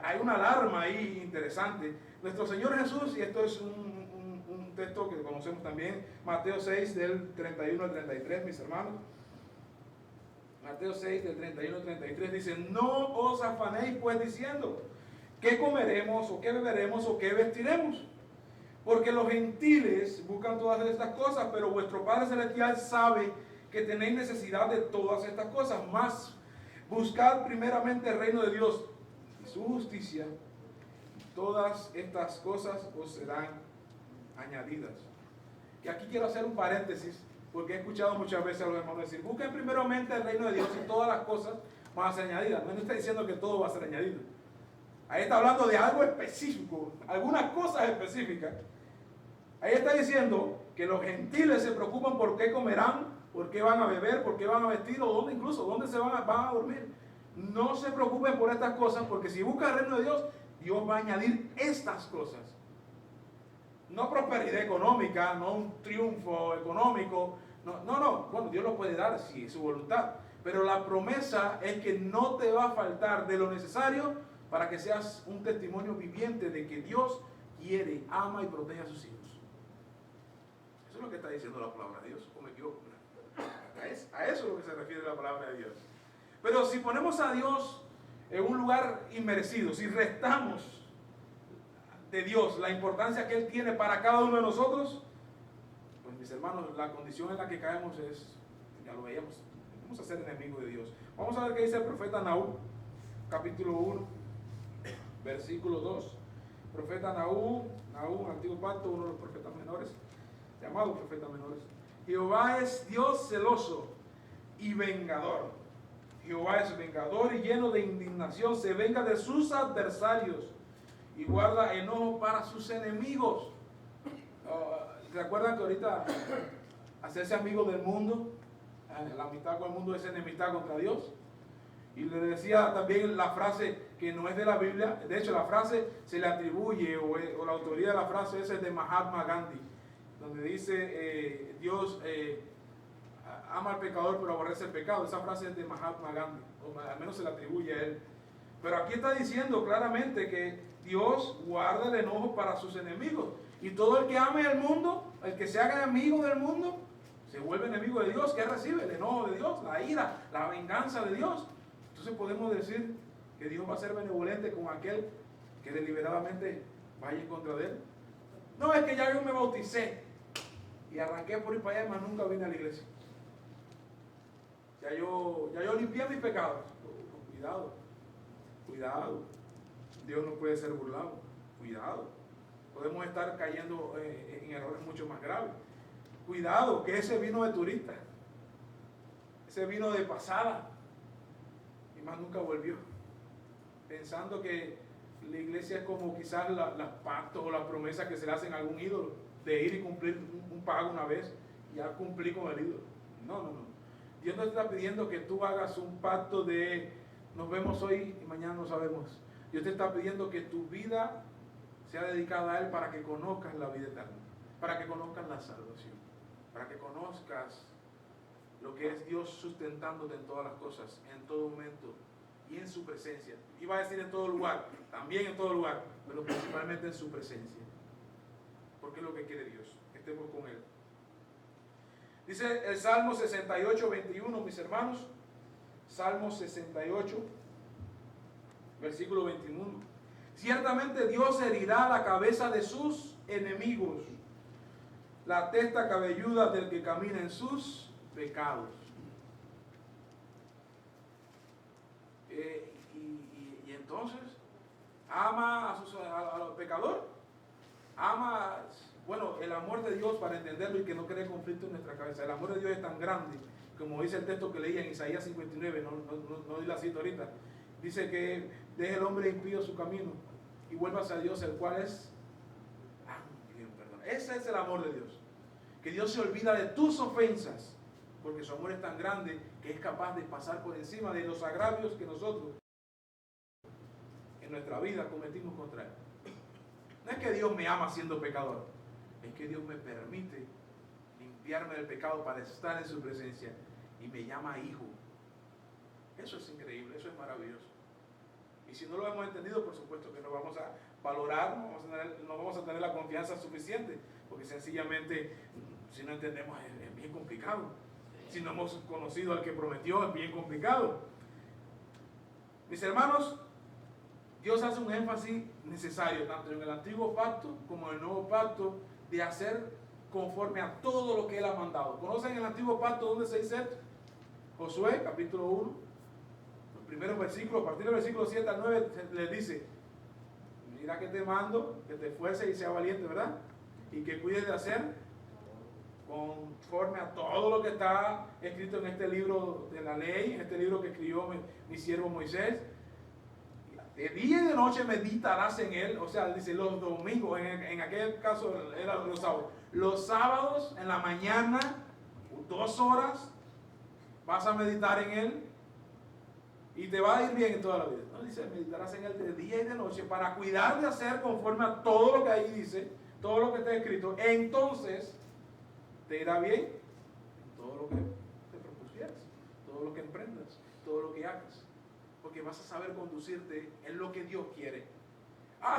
C: hay una alarma ahí interesante. Nuestro Señor Jesús, y esto es un texto que conocemos también, Mateo 6 del 31 al 33, mis hermanos. Mateo 6 del 31 al 33 dice, no os afanéis pues diciendo, ¿qué comeremos o qué beberemos o qué vestiremos? Porque los gentiles buscan todas estas cosas, pero vuestro Padre Celestial sabe que tenéis necesidad de todas estas cosas. Más buscad primeramente el reino de Dios y su justicia, y todas estas cosas os serán añadidas. Y aquí quiero hacer un paréntesis, porque he escuchado muchas veces a los hermanos decir, busquen primeramente el reino de Dios y todas las cosas van a ser añadidas. No está diciendo que todo va a ser añadido. Ahí está hablando de algo específico, algunas cosas específicas. Ahí está diciendo que los gentiles se preocupan por qué comerán, por qué van a beber, por qué van a vestir, o dónde incluso, dónde se van a dormir. No se preocupen por estas cosas, porque si buscan el reino de Dios, Dios va a añadir estas cosas. No prosperidad económica, no un triunfo económico, no, bueno, Dios lo puede dar si es su voluntad, pero la promesa es que no te va a faltar de lo necesario para que seas un testimonio viviente de que Dios quiere, ama y protege a sus hijos. Eso es lo que está diciendo la palabra de Dios, ¿o me equivoco? A eso es lo que se refiere la palabra de Dios. Pero si ponemos a Dios en un lugar inmerecido, si restamos de Dios la importancia que Él tiene para cada uno de nosotros, pues mis hermanos, la condición en la que caemos es, ya lo veíamos, vamos a ser enemigos de Dios. Vamos a ver qué dice el profeta Nahum, capítulo 1, versículo 2. Profeta Nahum, antiguo pacto, uno de los profetas menores, llamados profetas menores. Jehová es Dios celoso y vengador. Jehová es vengador y lleno de indignación, se venga de sus adversarios y guarda enojo para sus enemigos. ¿Recuerdan que ahorita hacerse amigo del mundo, la amistad con el mundo es enemistad contra Dios? Y le decía también la frase que no es de la Biblia, de hecho la frase se le atribuye, o la autoría de la frase es de Mahatma Gandhi, donde dice Dios ama al pecador pero aborrece el pecado. Esa frase es de Mahatma Gandhi, o al menos se le atribuye a él. Pero aquí está diciendo claramente que Dios guarda el enojo para sus enemigos. Y todo el que ame el mundo, el que se haga amigo del mundo, se vuelve enemigo de Dios. ¿Qué recibe? El enojo de Dios, la ira, la venganza de Dios. Entonces podemos decir que Dios va a ser benevolente con aquel que deliberadamente vaya en contra de él. No es que ya yo me bauticé y arranqué por ir para allá, más nunca vine a la iglesia. Ya yo limpié mis pecados. Cuidado. Dios no puede ser burlado. Cuidado. Podemos estar cayendo en errores mucho más graves. Cuidado, que ese vino de turista. Ese vino de pasada. Y más nunca volvió. Pensando que la iglesia es como quizás las pactos o las promesas que se le hacen a algún ídolo. De ir y cumplir un pago una vez. Y ya cumplí con el ídolo. No. Dios no está pidiendo que tú hagas un pacto de nos vemos hoy y mañana no sabemos. Dios te está pidiendo que tu vida sea dedicada a Él para que conozcas la vida eterna, para que conozcas la salvación, para que conozcas lo que es Dios sustentándote en todas las cosas, en todo momento y en su presencia. Iba a decir en todo lugar, también en todo lugar, pero principalmente en su presencia. Porque es lo que quiere Dios, que estemos con Él. Dice el Salmo 68, 21, mis hermanos. Salmo 68, versículo 21. Ciertamente Dios herirá la cabeza de sus enemigos, la testa cabelluda del que camina en sus pecados. Y entonces, ama a los pecadores, ama, bueno, el amor de Dios, para entenderlo y que no cree conflicto en nuestra cabeza. El amor de Dios es tan grande, como dice el texto que leía en Isaías 59, no la cito ahorita. Dice que deje el hombre impío su camino y vuelva hacia Dios, el cual es amplio en perdón. Ese es el amor de Dios. Que Dios se olvida de tus ofensas, porque su amor es tan grande que es capaz de pasar por encima de los agravios que nosotros en nuestra vida cometimos contra Él. No es que Dios me ama siendo pecador, es que Dios me permite limpiarme del pecado para estar en su presencia y me llama hijo. Eso es increíble, eso es maravilloso. Y si no lo hemos entendido, por supuesto que no vamos a valorar, no vamos a tener la confianza suficiente, porque sencillamente, si no entendemos, es bien complicado. Si no hemos conocido al que prometió, es bien complicado. Mis hermanos, Dios hace un énfasis necesario, tanto en el antiguo pacto como en el nuevo pacto, de hacer conforme a todo lo que Él ha mandado. ¿Conocen el antiguo pacto donde se dice esto? Josué, capítulo 1, los primeros versículos, a partir del versículo 7 al 9, les dice: mira que te mando, que te esfuerces y sea valiente, ¿verdad? Y que cuides de hacer conforme a todo lo que está escrito en este libro de la ley, en este libro que escribió mi siervo Moisés. De día y de noche meditarás en él. O sea, dice los domingos, en aquel caso eran los sábados. Los sábados en la mañana, 2 horas, vas a meditar en él y te va a ir bien en toda la vida. No dice, meditarás en él de día y de noche para cuidar de hacer conforme a todo lo que ahí dice, todo lo que está escrito. Entonces te irá bien en todo lo que te propusieras, todo lo que emprendas, todo lo que hagas. Porque vas a saber conducirte en lo que Dios quiere.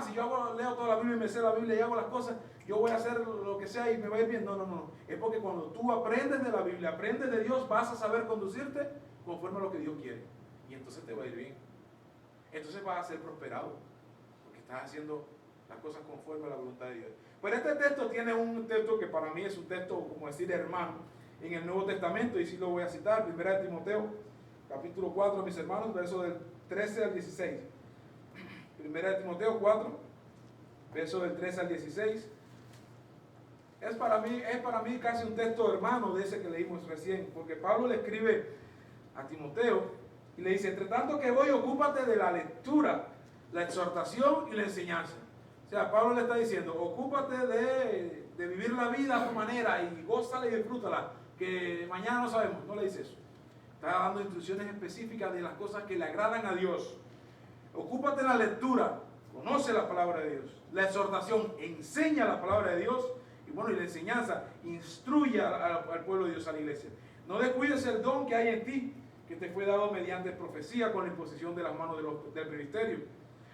C: Si yo leo toda la Biblia y me sé la Biblia y hago las cosas, yo voy a hacer lo que sea y me va a ir bien. No. Es porque cuando tú aprendes de la Biblia, aprendes de Dios, vas a saber conducirte conforme a lo que Dios quiere. Y entonces te va a ir bien. Entonces vas a ser prosperado. Porque estás haciendo las cosas conforme a la voluntad de Dios. Pero este texto tiene un texto que para mí es un texto, como decir, hermano, en el Nuevo Testamento, y sí lo voy a citar, 1 de Timoteo, capítulo 4, mis hermanos, versos del 13 al 16. 1 de Timoteo 4, versos del 13 al 16. Es para mí casi un texto hermano de ese que leímos recién, porque Pablo le escribe a Timoteo y le dice: entre tanto que voy, ocúpate de la lectura, la exhortación y la enseñanza. O sea, Pablo le está diciendo: ocúpate de vivir la vida a tu manera y gózala y disfrútala, que mañana no sabemos. No le dice eso. Está dando instrucciones específicas de las cosas que le agradan a Dios. Ocúpate en la lectura, conoce la palabra de Dios. La exhortación, enseña la palabra de Dios. Y bueno, y la enseñanza, instruye al pueblo de Dios, a la iglesia. No descuides el don que hay en ti, que te fue dado mediante profecía con la imposición de las manos del ministerio.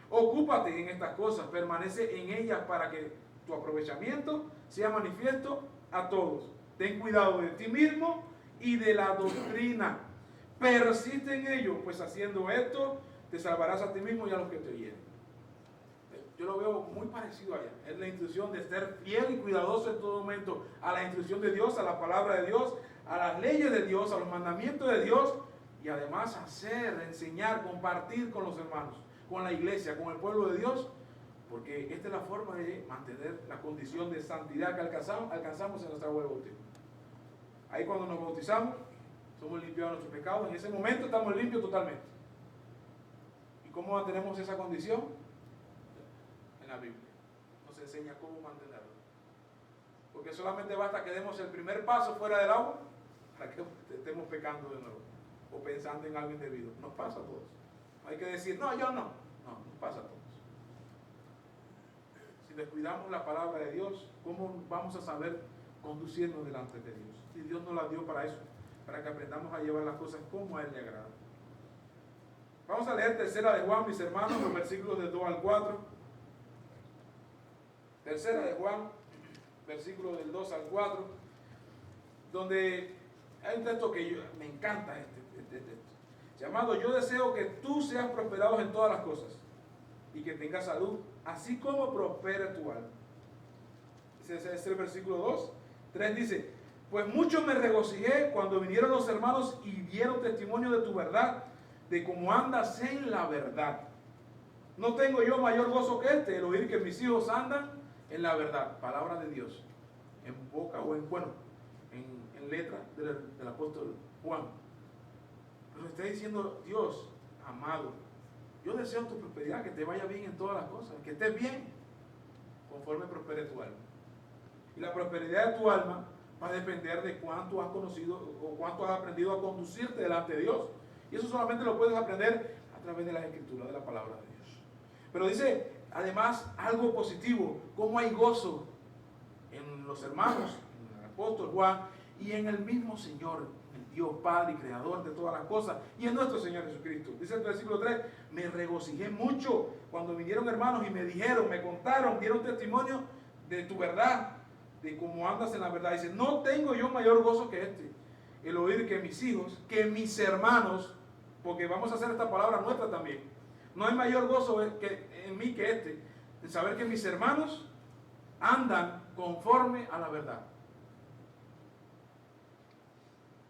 C: Ocúpate en estas cosas, permanece en ellas para que tu aprovechamiento sea manifiesto a todos. Ten cuidado de ti mismo y de la doctrina. Persiste en ello, pues haciendo esto te salvarás a ti mismo y a los que te oyen. yo lo veo muy parecido allá. Es la instrucción de ser fiel y cuidadoso en todo momento a la instrucción de Dios, a la palabra de Dios, a las leyes de Dios, a los mandamientos de Dios, y además hacer, enseñar, compartir con los hermanos, con la iglesia, con el pueblo de Dios, porque esta es la forma de mantener la condición de santidad que alcanzamos en nuestra agua de bautismo. Ahí cuando nos bautizamos, somos limpiados de nuestros pecados, en ese momento estamos limpios totalmente. ¿Y cómo mantenemos esa condición? En la Biblia. Nos enseña cómo mantenerlo. Porque solamente basta que demos el primer paso fuera del agua para que estemos pecando de nuevo o pensando en algo indebido. Nos pasa a todos. Hay que decir, no, yo no. No, nos pasa a todos. Si descuidamos la palabra de Dios, ¿cómo vamos a saber conducirnos delante de Dios? Y Dios nos la dio para eso, para que aprendamos a llevar las cosas como a Él le agrada. Vamos a leer Tercera de Juan, mis hermanos, los versículos del 2 al 4. Tercera de Juan, versículos del 2 al 4, donde hay un texto que me encanta este texto, llamado: yo deseo que tú seas prosperado en todas las cosas y que tengas salud, así como prospere tu alma. Ese es el versículo 2. 3 dice: pues mucho me regocijé cuando vinieron los hermanos y dieron testimonio de tu verdad, de cómo andas en la verdad. No tengo yo mayor gozo que este, el oír que mis hijos andan en la verdad. Palabra de Dios, en boca o en letra del apóstol Juan. Pero está diciendo Dios, amado, yo deseo tu prosperidad, que te vaya bien en todas las cosas, que estés bien conforme prospere tu alma. Y la prosperidad de tu alma va a depender de cuánto has conocido o cuánto has aprendido a conducirte delante de Dios. Y eso solamente lo puedes aprender a través de las Escrituras, de la palabra de Dios. Pero dice, además, algo positivo: cómo hay gozo en los hermanos, en el apóstol Juan y en el mismo Señor, el Dios Padre y Creador de todas las cosas, y en nuestro Señor Jesucristo. Dice el versículo 3: me regocijé mucho cuando vinieron hermanos y me dijeron, me contaron, dieron testimonio de tu verdad, de cómo andas en la verdad. Dice, no tengo yo mayor gozo que este, el oír que mis hijos, que mis hermanos, porque vamos a hacer esta palabra nuestra también, no hay mayor gozo en mí que este, de saber que mis hermanos andan conforme a la verdad.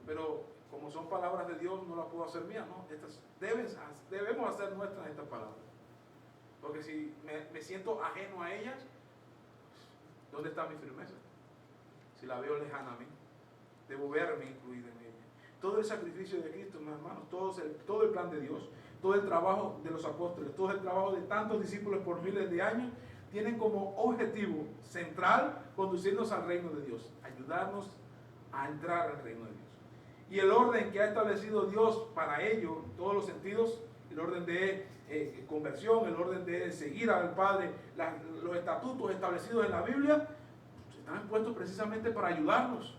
C: Pero como son palabras de Dios, no las puedo hacer mías, ¿no? Debemos hacer nuestras estas palabras. Porque si me siento ajeno a ellas, ¿dónde está mi firmeza? Si la veo lejana a mí, debo verme incluido en ella. Todo el sacrificio de Cristo, mis hermanos, todo el plan de Dios, todo el trabajo de los apóstoles, todo el trabajo de tantos discípulos por miles de años, tienen como objetivo central conducirnos al reino de Dios, ayudarnos a entrar al reino de Dios. Y el orden que ha establecido Dios para ello, en todos los sentidos, el orden de conversión, el orden de seguir al Padre, los estatutos establecidos en la Biblia, están puestos precisamente para ayudarnos,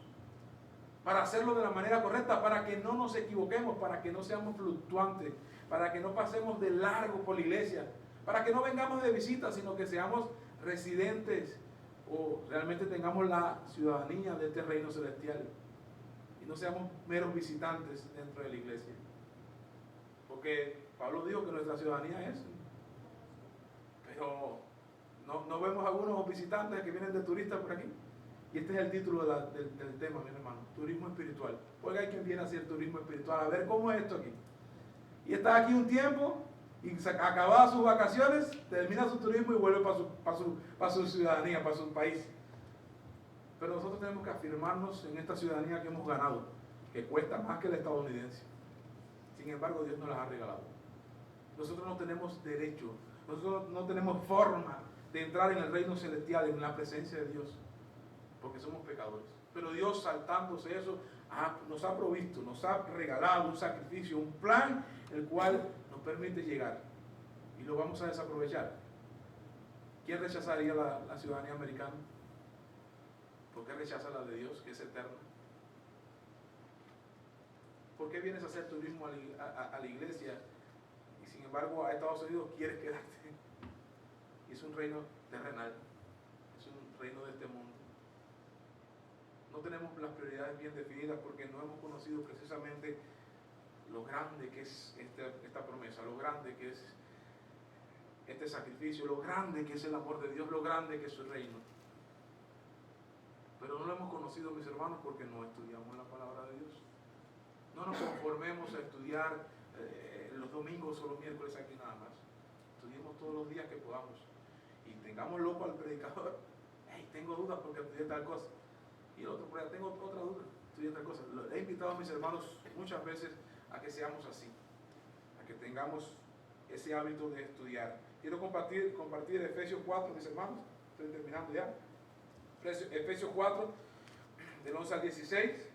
C: para hacerlo de la manera correcta, para que no nos equivoquemos, para que no seamos fluctuantes, para que no pasemos de largo por la iglesia, para que no vengamos de visita, sino que seamos residentes o realmente tengamos la ciudadanía de este reino celestial y no seamos meros visitantes dentro de la iglesia. Porque Pablo dijo que nuestra ciudadanía es, pero no vemos algunos visitantes que vienen de turistas por aquí. Y este es el título del tema, mi hermano: turismo espiritual. Porque hay quien viene a hacer turismo espiritual, a ver cómo es esto aquí. Y está aquí un tiempo, y acabadas sus vacaciones, termina su turismo y vuelve para su ciudadanía, para su país. Pero nosotros tenemos que afirmarnos en esta ciudadanía que hemos ganado, que cuesta más que la estadounidense. Sin embargo, Dios nos las ha regalado. Nosotros no tenemos derecho, nosotros no tenemos forma de entrar en el reino celestial, en la presencia de Dios, porque somos pecadores. Pero Dios, saltándose eso, nos ha provisto, nos ha regalado un sacrificio, un plan, el cual nos permite llegar. Y lo vamos a desaprovechar. ¿Quién rechazaría la ciudadanía americana? ¿Por qué rechaza la de Dios, que es eterna? ¿Por qué vienes a hacer turismo a la iglesia y sin embargo a Estados Unidos quieres quedarte? Y es un reino terrenal, es un reino de este mundo. No tenemos las prioridades bien definidas porque no hemos conocido precisamente lo grande que es esta promesa, lo grande que es este sacrificio, lo grande que es el amor de Dios, lo grande que es su reino. Pero no lo hemos conocido, mis hermanos, porque no estudiamos la palabra de Dios. No nos conformemos a estudiar los domingos o los miércoles aquí nada más. Estudiemos todos los días que podamos. Y tengamos loco al predicador. Hey, tengo dudas porque estudié tal cosa. Y el otro, por ahí, tengo otra duda, estudié tal cosa. He invitado a mis hermanos muchas veces a que seamos así. A que tengamos ese hábito de estudiar. Quiero compartir Efesios 4, mis hermanos. Estoy terminando ya. Efesios 4, del 11 al 16.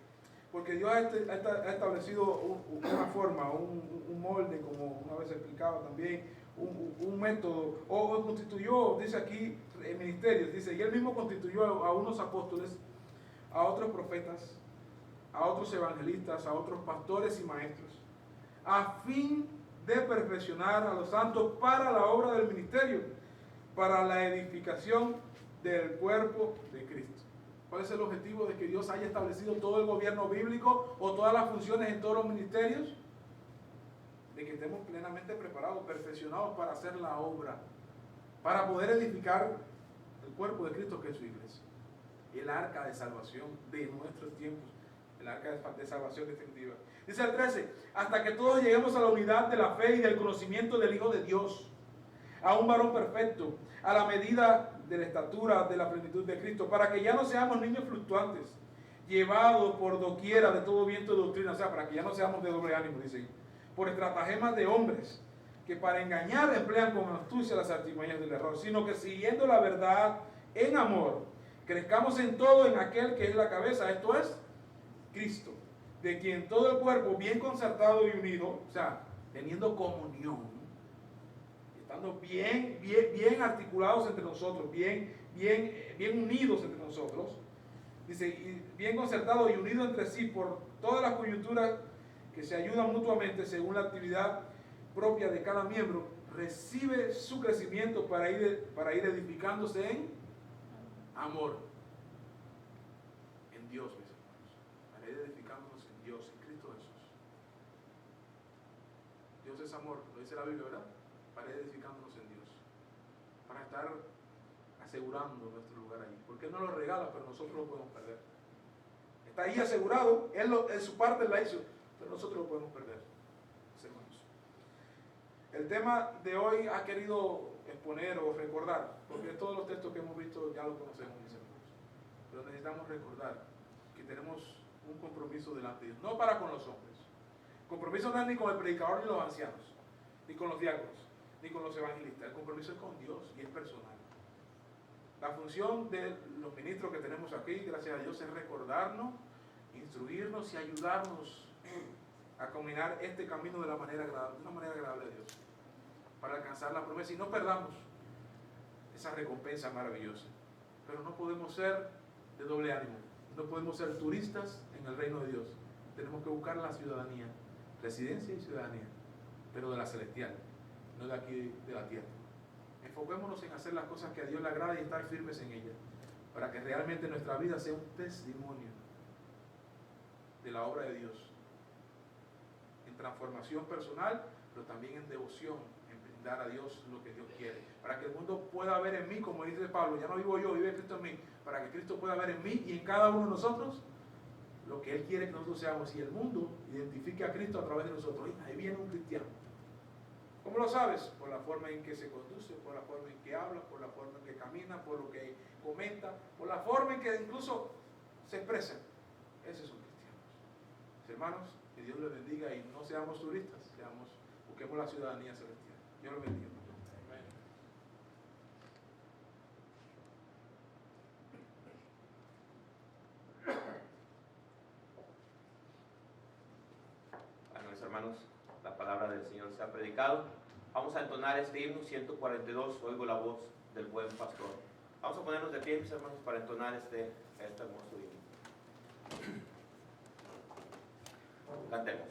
C: Porque Dios ha establecido una forma, un molde, como una vez explicaba también, un método, o constituyó, dice aquí, ministerios, dice, y él mismo constituyó a unos apóstoles, a otros profetas, a otros evangelistas, a otros pastores y maestros, a fin de perfeccionar a los santos para la obra del ministerio, para la edificación del cuerpo de Cristo. ¿Cuál es el objetivo de que Dios haya establecido todo el gobierno bíblico o todas las funciones en todos los ministerios? De que estemos plenamente preparados, perfeccionados para hacer la obra, para poder edificar el cuerpo de Cristo, que es su iglesia. El arca de salvación de nuestros tiempos, el arca de salvación definitiva. Dice el 13, hasta que todos lleguemos a la unidad de la fe y del conocimiento del Hijo de Dios, a un varón perfecto, a la medida de la estatura de la plenitud de Cristo, para que ya no seamos niños fluctuantes, llevados por doquiera de todo viento de doctrina, o sea, para que ya no seamos de doble ánimo, dice, por estratagemas de hombres, que para engañar emplean con astucia las artimañas del error, sino que siguiendo la verdad en amor, crezcamos en todo en aquel que es la cabeza, esto es Cristo, de quien todo el cuerpo bien concertado y unido, o sea, teniendo comunión, estando bien articulados entre nosotros, bien unidos entre nosotros, dice, y bien concertados y unidos entre sí por todas las coyunturas que se ayudan mutuamente según la actividad propia de cada miembro, recibe su crecimiento para ir edificándose en amor, en Dios, mis hermanos, para ir edificándonos en Dios, en Cristo Jesús. Dios es amor, lo dice la Biblia, ¿verdad? Para ir edificándonos en Dios, para estar asegurando nuestro lugar ahí, porque Él nos lo regala, pero nosotros lo podemos perder. Está ahí asegurado, Él en su parte la hizo, pero nosotros lo podemos perder, hermanos. El tema de hoy ha querido exponer o recordar, porque todos los textos que hemos visto ya los conocemos, mis hermanos, pero necesitamos recordar que tenemos un compromiso delante de Dios, no para con los hombres. Compromiso no es ni con el predicador ni los ancianos, ni con los diáconos, ni con los evangelistas. El compromiso es con Dios y es personal. La función de los ministros que tenemos aquí, gracias a Dios, es recordarnos, instruirnos y ayudarnos a caminar este camino de una manera agradable a Dios, para alcanzar la promesa y no perdamos esa recompensa maravillosa. Pero no podemos ser de doble ánimo, no podemos ser turistas en el reino de Dios. Tenemos que buscar la ciudadanía, residencia y ciudadanía, pero de la celestial, no de aquí de la tierra. Enfoquémonos en hacer las cosas que a Dios le agrada y estar firmes en ellas, para que realmente nuestra vida sea un testimonio de la obra de Dios, en transformación personal, pero también en devoción, en brindar a Dios lo que Dios quiere, para que el mundo pueda ver en mí, como dice Pablo, ya no vivo yo, vive Cristo en mí, para que Cristo pueda ver en mí y en cada uno de nosotros lo que Él quiere que nosotros seamos, y el mundo identifique a Cristo a través de nosotros. Ahí viene un cristiano. ¿Cómo lo sabes? Por la forma en que se conduce, por la forma en que habla, por la forma en que camina, por lo que comenta, por la forma en que incluso se expresa. Esos son cristianos. Hermanos, que Dios les bendiga y no seamos turistas, busquemos la ciudadanía celestial. Dios los bendiga. Amén.
A: Bueno, mis hermanos, la palabra del Señor se ha predicado. Vamos a entonar este himno 142, Oigo la voz del buen pastor. Vamos a ponernos de pie, mis hermanos, para entonar este hermoso himno. Cantemos.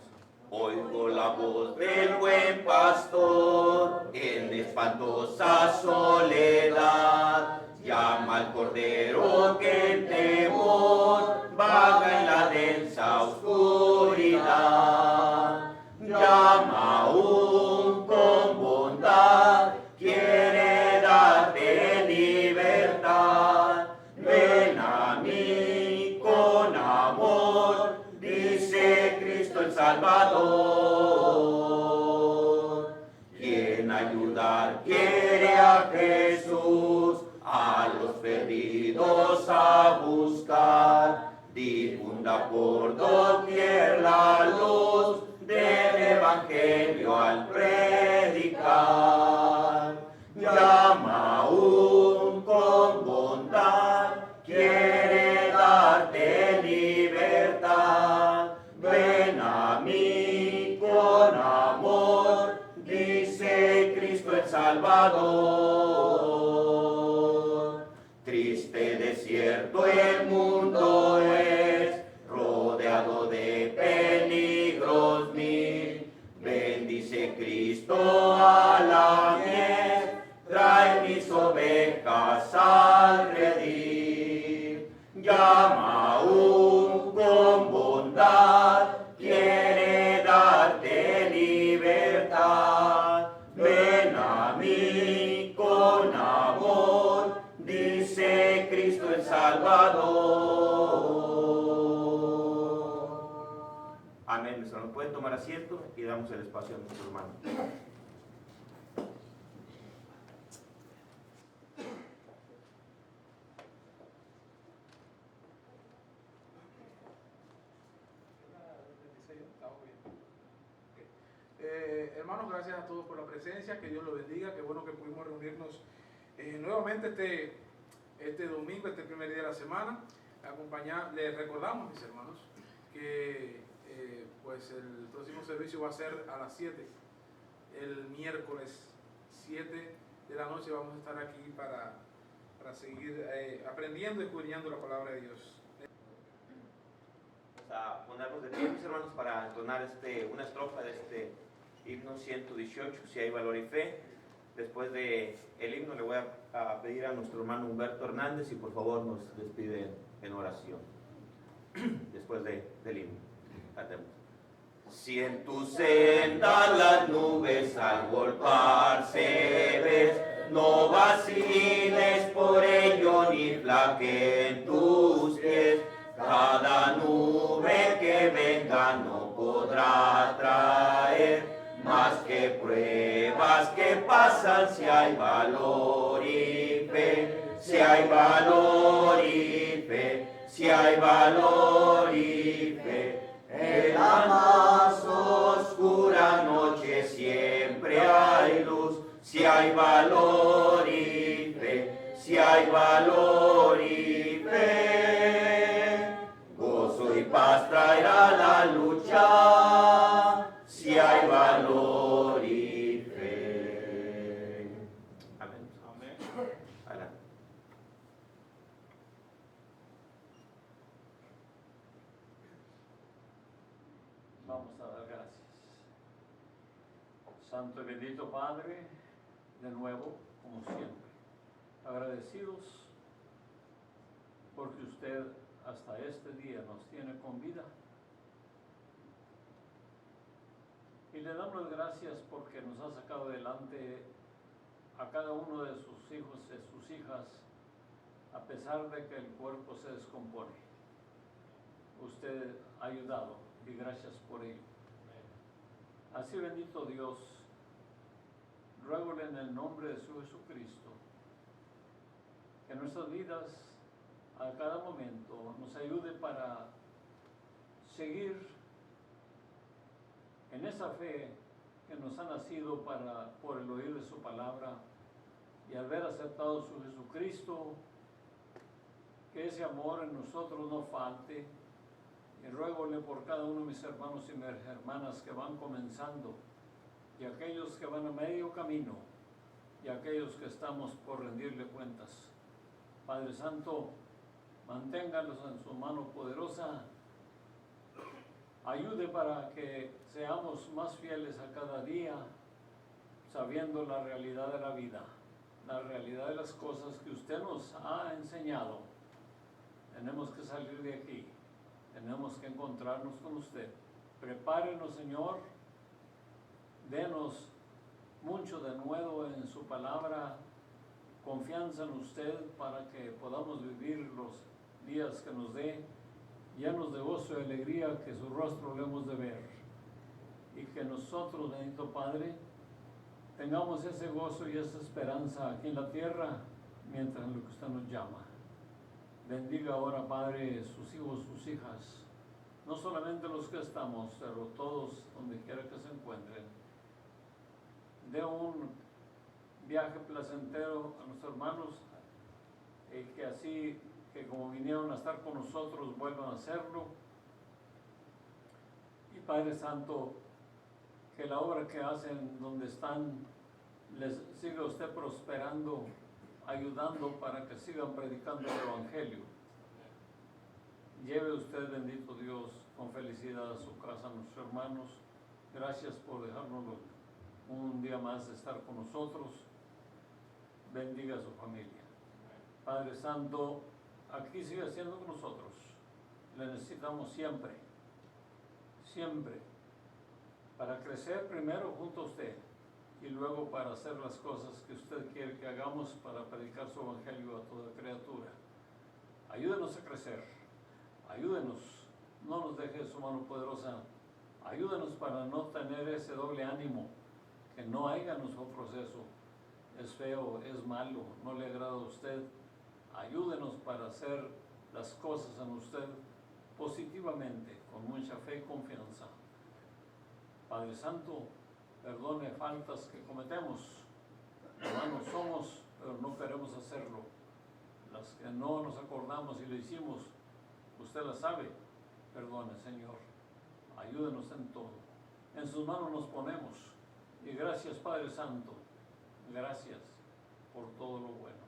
A: Oigo la voz del buen pastor en espantosa soledad. Llama al cordero que en temor vaga en la densa oscuridad. Llama aún con bondad. Salvador. Quien ayudar quiere a Jesús, a los perdidos a buscar. Difunda por doquier la luz del Evangelio al predicar. Llama aún con bondad, quiere darte libertad. Ven a mí con amor, dice Cristo el Salvador. Triste desierto el mundo es, rodeado de peligros mil. Bendice Cristo a la mies, trae mis ovejas al redil. Llama aún con bondad, quiere darte libertad. Ven a mí con amor, dice Cristo el Salvador. Amén, mis hermanos. Pueden tomar asiento y damos el espacio a nuestro hermano.
C: Hermanos, gracias a todos por la presencia, que Dios los bendiga, qué bueno que pudimos reunirnos nuevamente este domingo, este primer día de la semana. Les recordamos, mis hermanos, que pues el próximo servicio va a ser a las 7, el miércoles 7 de la noche vamos a estar aquí para seguir aprendiendo y escudriñando la palabra de Dios.
A: Vamos a ponernos de pie, mis hermanos, para entonar una estrofa de este himno 118, si hay valor y fe. Después del himno le voy a pedir a nuestro hermano Humberto Hernández y por favor nos despide en oración. Después del himno, cantemos. Si en tu senda las nubes al golparse ves, no vaciles por ello ni flaqueen tus pies. Cada nube que venga no podrá traer más que pruebas que pasan. Si hay valor y fe, si hay valor y fe, si hay valor y fe. En la más oscura noche siempre hay luz. Si hay valor y fe, si hay valor y fe. Gozo y paz traerá la lucha, si hay valor y fe. Amén.
C: Amén.
A: Adelante.
D: Vamos a dar gracias. Santo y bendito Padre, de nuevo, como siempre, agradecidos porque usted hasta este día nos tiene con vida. Y le damos las gracias porque nos ha sacado adelante a cada uno de sus hijos y sus hijas, a pesar de que el cuerpo se descompone. Usted ha ayudado y gracias por ello. Así, bendito Dios, ruego en el nombre de su Jesucristo que nuestras vidas a cada momento nos ayude para seguir en esa fe que nos ha nacido por el oír de su palabra y al haber aceptado su Jesucristo, que ese amor en nosotros no falte. Y ruégole por cada uno de mis hermanos y mis hermanas que van comenzando, y aquellos que van a medio camino, y aquellos que estamos por rendirle cuentas. Padre Santo, manténgalos en su mano poderosa. Ayude para que seamos más fieles a cada día, sabiendo la realidad de la vida, la realidad de las cosas que usted nos ha enseñado. Tenemos que salir de aquí. Tenemos que encontrarnos con usted. Prepárenos, Señor. Denos mucho de nuevo en su palabra. Confianza en usted para que podamos vivir los días que nos dé, llenos de gozo y alegría, que su rostro le hemos de ver. y que nosotros, bendito Padre, tengamos ese gozo y esa esperanza aquí en la tierra mientras en lo que usted nos llama. Bendiga ahora, Padre, sus hijos, sus hijas, no solamente los que estamos, pero todos donde quiera que se encuentren. De un viaje placentero a nuestros hermanos, que así que como vinieron a estar con nosotros vuelvan a hacerlo. Y Padre Santo, que la obra que hacen donde están les siga usted prosperando, ayudando para que sigan predicando el Evangelio. Lleve usted, bendito Dios, con felicidad a su casa, a nuestros hermanos. Gracias por dejarnos un día más de estar con nosotros. Bendiga a su familia. Padre Santo, aquí sigue siendo con nosotros. Le necesitamos siempre, siempre, para crecer primero junto a usted y luego para hacer las cosas que usted quiere que hagamos para predicar su evangelio a toda criatura. Ayúdenos a crecer, ayúdenos, no nos deje de su mano poderosa, ayúdenos para no tener ese doble ánimo, que no haya en nosotros eso. Es feo, es malo, no le agrada a usted. Ayúdenos para hacer las cosas en usted positivamente, con mucha fe y confianza. Padre Santo, perdone faltas que cometemos. Humanos somos, pero no queremos hacerlo. Las que no nos acordamos y lo hicimos, usted las sabe. Perdone, Señor. Ayúdenos en todo. En sus manos nos ponemos. Y gracias, Padre Santo. Gracias por todo lo bueno.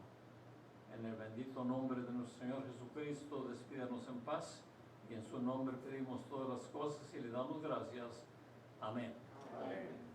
D: En el bendito nombre de nuestro Señor Jesucristo, despídanos en paz. Y en su nombre pedimos todas las cosas y le damos gracias. Amén.
C: Amén.